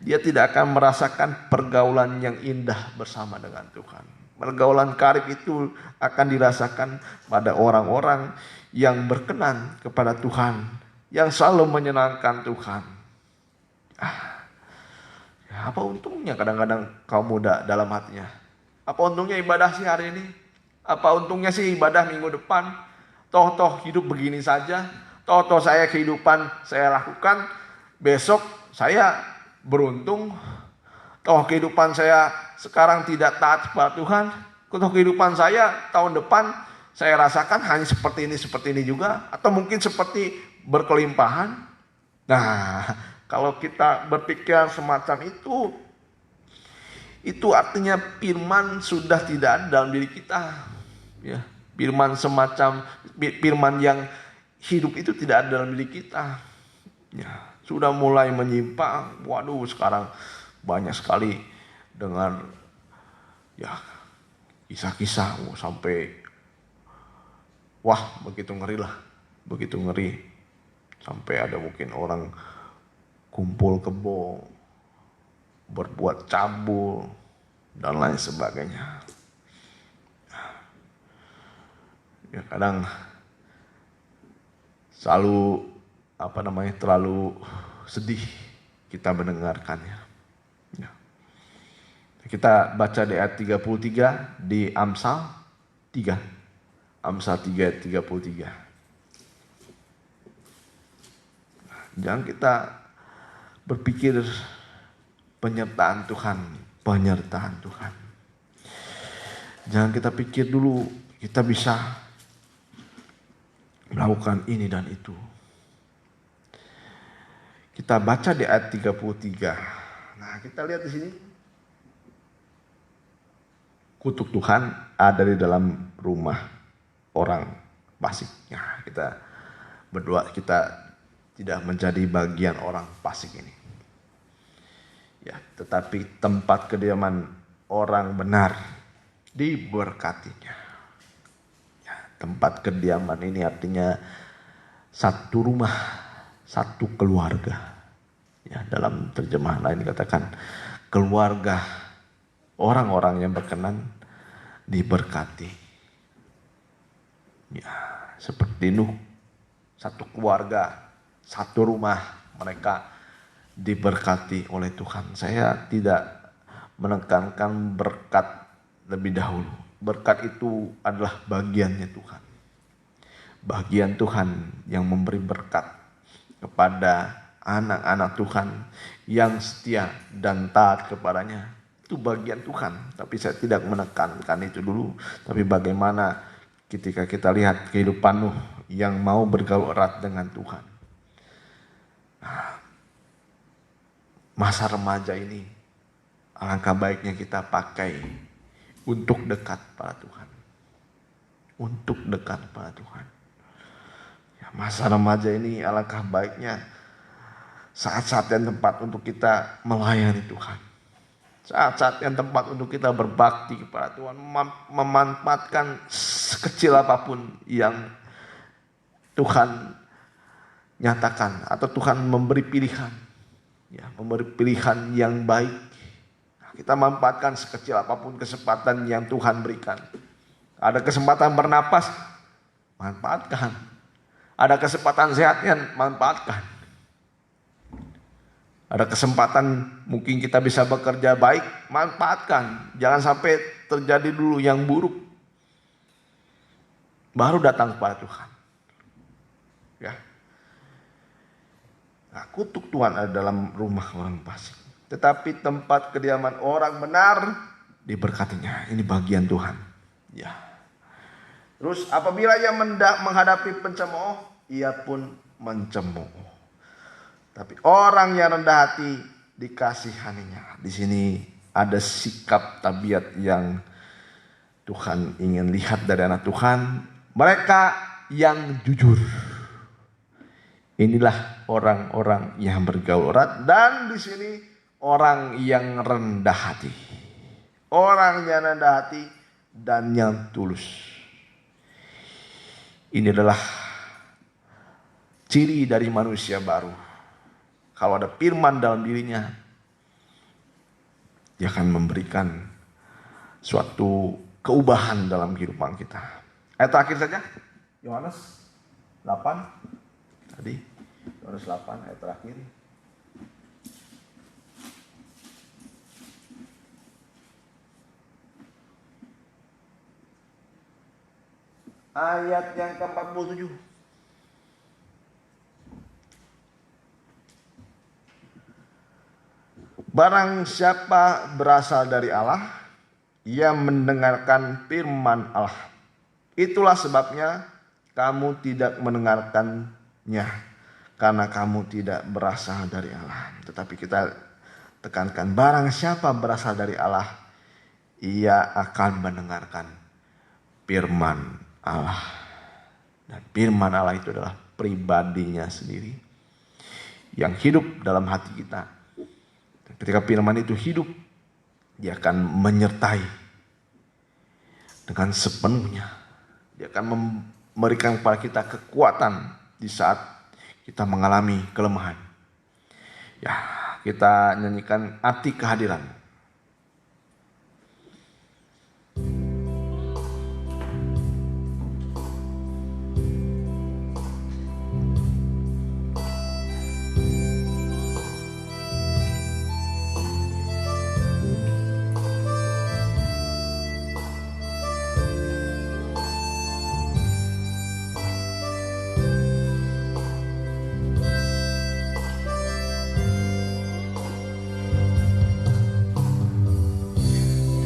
S1: dia tidak akan merasakan pergaulan yang indah bersama dengan Tuhan. Pergaulan karib itu akan dirasakan pada orang-orang yang berkenan kepada Tuhan yang selalu menyenangkan Tuhan. Ya, apa untungnya kadang-kadang kaum muda dalam hatinya? Apa untungnya ibadah sih hari ini? Apa untungnya sih ibadah minggu depan? Toh hidup begini saja. Toh saya kehidupan saya lakukan. Besok saya beruntung. Toh kehidupan saya sekarang tidak taat kepada Tuhan. Toh kehidupan saya tahun depan saya rasakan hanya seperti ini juga. Atau mungkin seperti berkelimpahan. Nah, kalau kita berpikir semacam itu artinya firman sudah tidak ada dalam diri kita. Ya, firman yang hidup itu tidak ada dalam diri kita. Ya, sudah mulai menyimpang. Waduh, sekarang banyak sekali dengan ya kisah-kisah sampai begitu ngeri. Sampai ada mungkin orang kumpul kebo, berbuat cabul dan lain sebagainya. Ya, kadang terlalu sedih kita mendengarkannya. Ya. Kita baca di ayat 33 di Amsal 3. Amsal 3 ayat 33. Jangan kita berpikir penyertaan Tuhan. Jangan kita pikir dulu kita bisa melakukan ini dan itu. Kita baca di ayat 33. Nah, kita lihat di sini. Kutuk Tuhan ada di dalam rumah orang fasik. Nah, kita berdoa kita tidak menjadi bagian orang fasik ini. Ya, tetapi tempat kediaman orang benar diberkatinya. Tempat kediaman ini artinya satu rumah, satu keluarga. Ya, dalam terjemahan lain dikatakan keluarga orang-orang yang berkenan diberkati. Ya, seperti Nuh, satu keluarga, satu rumah, mereka diberkati oleh Tuhan. Saya tidak menekankan berkat lebih dahulu. Berkat itu adalah bagiannya Tuhan. Bagian Tuhan yang memberi berkat kepada anak-anak Tuhan yang setia dan taat kepadanya. Itu bagian Tuhan. Tapi saya tidak menekankan itu dulu. Tapi bagaimana ketika kita lihat kehidupan Nuh yang mau bergaul erat dengan Tuhan. Masa remaja ini alangkah baiknya kita pakai untuk dekat pada Tuhan. Untuk dekat pada Tuhan. Ya, masa remaja ini alangkah baiknya saat-saat yang tepat untuk kita melayani Tuhan. Saat-saat yang tepat untuk kita berbakti kepada Tuhan. Memanfaatkan sekecil apapun yang Tuhan nyatakan. Atau Tuhan memberi pilihan. Ya, memberi pilihan yang baik. Kita manfaatkan sekecil apapun kesempatan yang Tuhan berikan. Ada kesempatan bernapas, manfaatkan. Ada kesempatan sehatnya, manfaatkan. Ada kesempatan mungkin kita bisa bekerja baik, manfaatkan. Jangan sampai terjadi dulu yang buruk. Baru datang kepada Tuhan. Ya. Nah, kutuk Tuhan ada dalam rumah orang fasik. Tetapi tempat kediaman orang benar diberkatinya. Ini bagian Tuhan. Ya. Terus apabila ia menghadapi pencemooh, ia pun mencemooh. Tapi orang yang rendah hati dikasihaninya. Di sini ada sikap tabiat yang Tuhan ingin lihat dari anak Tuhan. Mereka yang jujur. Inilah orang-orang yang bergaul erat. Dan di sini orang yang rendah hati. Orang yang rendah hati dan yang tulus. Ini adalah ciri dari manusia baru. Kalau ada firman dalam dirinya, dia akan memberikan suatu keubahan dalam kehidupan kita. Ayat terakhir saja, Yohanes 8 tadi. Yohanes 8 ayat terakhir. Ayat yang ke-47. Barang siapa berasal dari Allah, ia mendengarkan firman Allah. Itulah sebabnya kamu tidak mendengarkannya, karena kamu tidak berasal dari Allah. Tetapi kita tekankan, barang siapa berasal dari Allah, ia akan mendengarkan firman Allah. Dan firman Allah itu adalah pribadinya sendiri yang hidup dalam hati kita. Ketika firman itu hidup, dia akan menyertai dengan sepenuhnya. Dia akan memberikan kepada kita kekuatan di saat kita mengalami kelemahan. Ya, kita nyanyikan arti kehadiran.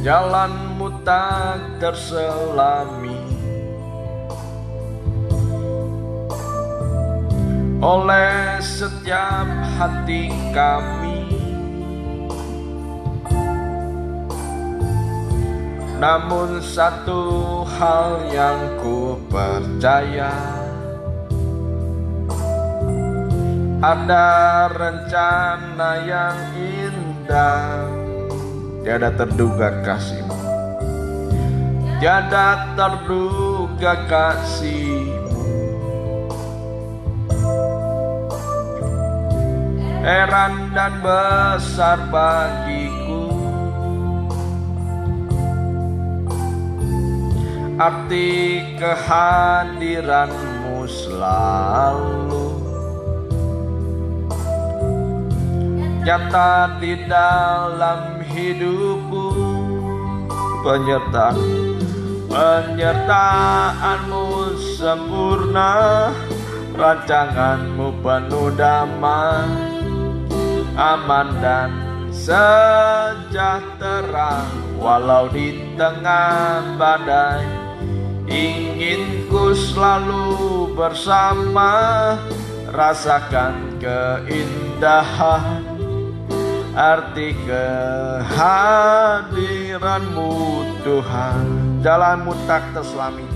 S1: Jalanmu tak terselami oleh setiap hati kami, namun satu hal yang ku percaya, ada rencana yang indah. Tiada terduga kasih-Mu, tiada terduga kasih-Mu, heran dan besar bagiku. Arti kehadiran-Mu selalu nyata di dalam hidupku. Penyertaan-Mu sempurna, rancangan-Mu penuh damai, aman dan sejahtera. Walau di tengah badai, ingin ku selalu bersama, rasakan keindahan arti kehadiran-Mu Tuhan. Jalan-Mu tak terselami,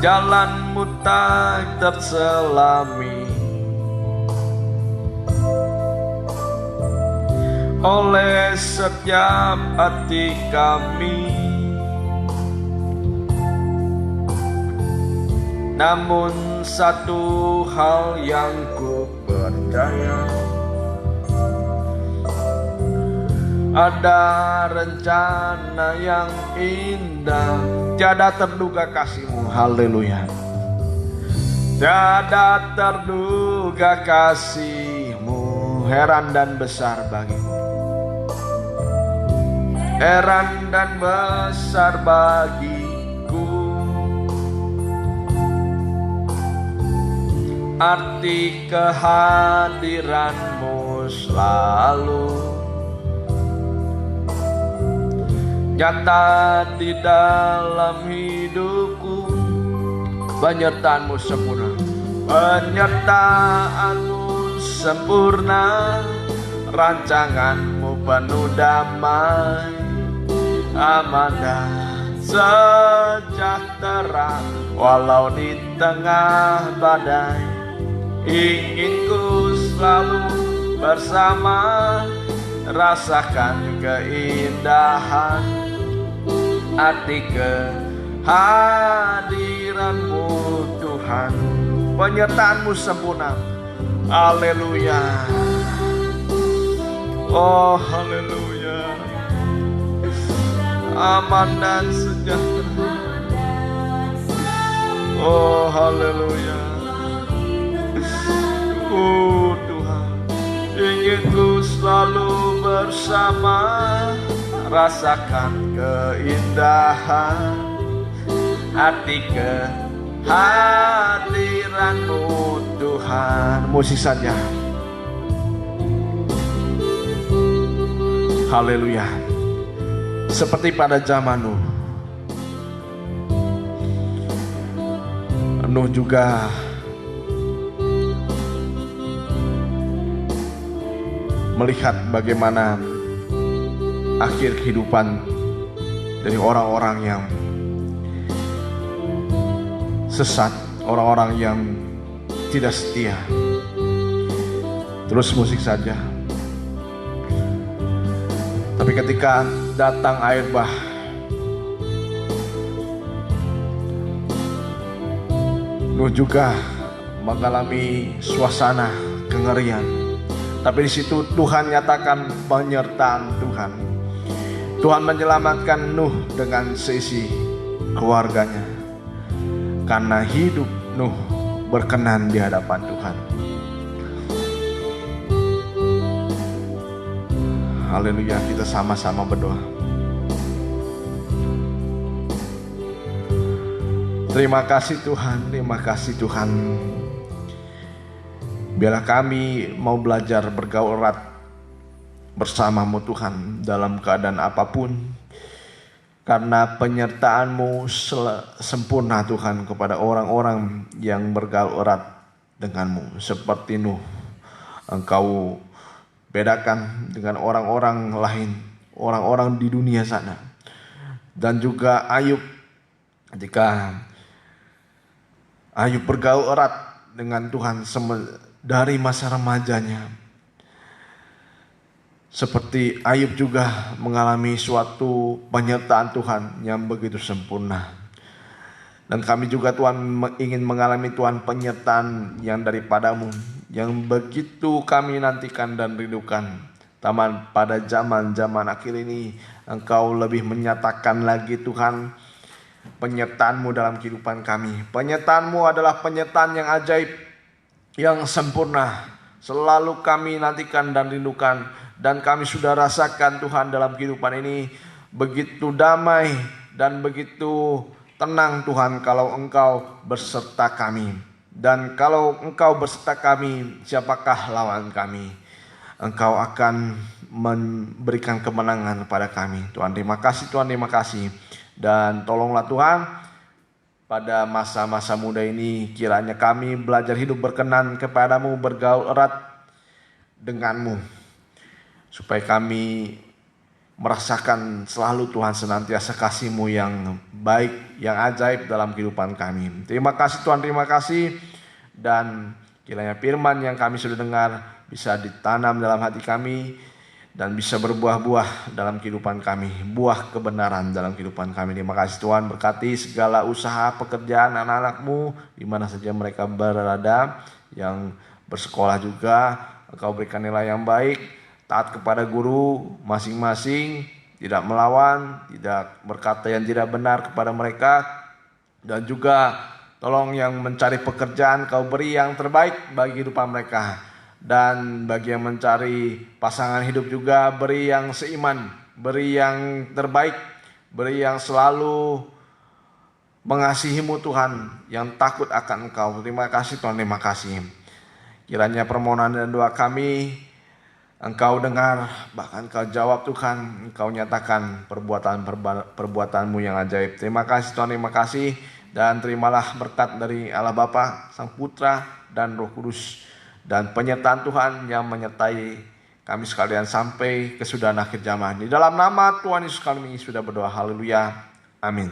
S1: jalan-Mu tak terselami oleh setiap hati kami, namun satu hal yang ku percaya, ada rencana yang indah. Tiada terduga kasih-Mu, haleluya. Tiada terduga kasih-Mu, heran dan besar bagiku, heran dan besar bagiku. Arti kehadiran-Mu selalu nyata di dalam hidupku. Penyertaan-Mu sempurna, penyertaan-Mu sempurna, rancangan-Mu penuh damai, aman dan sejahtera. Walau di tengah badai, ingin ku selalu bersama, rasakan keindahan arti kehadiran-Mu Tuhan. Penyertaan-Mu sempurna, haleluya. Oh haleluya, aman dan sejahtera. Oh haleluya, bersama, rasakan keindahan arti kehadiran-Mu Tuhan. Musik saja. Haleluya. Seperti pada zaman Nuh juga melihat bagaimana akhir kehidupan dari orang-orang yang sesat, orang-orang yang tidak setia. Terus musik saja. Tapi ketika datang air bah, Nuh juga mengalami suasana kengerian. Tapi di situ Tuhan nyatakan penyertaan Tuhan. Tuhan menyelamatkan Nuh dengan seisi keluarganya. Karena hidup Nuh berkenan di hadapan Tuhan. Haleluya, kita sama-sama berdoa. Terima kasih Tuhan, terima kasih Tuhan. Biarlah kami mau belajar bergaul erat bersama-Mu Tuhan dalam keadaan apapun. Karena penyertaan-Mu sempurna Tuhan kepada orang-orang yang bergaul erat dengan-Mu. Seperti Nuh, Engkau bedakan dengan orang-orang lain, orang-orang di dunia sana. Dan juga Ayub, ketika Ayub bergaul erat dengan Tuhan dari masa remajanya. Seperti Ayub juga mengalami suatu penyertaan Tuhan yang begitu sempurna. Dan kami juga Tuhan ingin mengalami Tuhan penyertaan yang daripada-Mu, yang begitu kami nantikan dan rindukan. Taman pada zaman-zaman akhir ini Engkau lebih menyatakan lagi Tuhan penyertaan-Mu dalam kehidupan kami. Penyertaan-Mu adalah penyertaan yang ajaib, yang sempurna. Selalu kami nantikan dan rindukan. Dan kami sudah rasakan Tuhan dalam kehidupan ini begitu damai dan begitu tenang Tuhan kalau Engkau berserta kami. Dan kalau Engkau berserta kami, siapakah lawan kami? Engkau akan memberikan kemenangan pada kami. Tuhan terima kasih, Tuhan terima kasih. Dan tolonglah Tuhan, pada masa-masa muda ini kiranya kami belajar hidup berkenan kepada-Mu, bergaul erat dengan-Mu. Supaya kami merasakan selalu Tuhan senantiasa kasih-Mu yang baik, yang ajaib dalam kehidupan kami. Terima kasih Tuhan, terima kasih. Dan kiranya firman yang kami sudah dengar bisa ditanam dalam hati kami dan bisa berbuah-buah dalam kehidupan kami, buah kebenaran dalam kehidupan kami. Terima kasih Tuhan, berkati segala usaha pekerjaan anak-anak-Mu di mana saja mereka berada, yang bersekolah juga Engkau berikan nilai yang baik, taat kepada guru masing-masing, tidak melawan, tidak berkata yang tidak benar kepada mereka. Dan juga tolong yang mencari pekerjaan Kau beri yang terbaik bagi kehidupan mereka. Dan bagi yang mencari pasangan hidup juga beri yang seiman, beri yang terbaik, beri yang selalu mengasihi-Mu Tuhan, yang takut akan Engkau. Terima kasih Tuhan, terima kasih. Kiranya permohonan dan doa kami Engkau dengar, bahkan Engkau jawab Tuhan. Engkau nyatakan perbuatan-Mu yang ajaib. Terima kasih Tuhan, terima kasih. Dan terimalah berkat dari Allah Bapa, Sang Putra, dan Roh Kudus. Dan penyertaan Tuhan yang menyertai kami sekalian sampai kesudahan akhir zaman. Di dalam nama Tuhan Yesus kami sudah berdoa. Haleluya. Amin.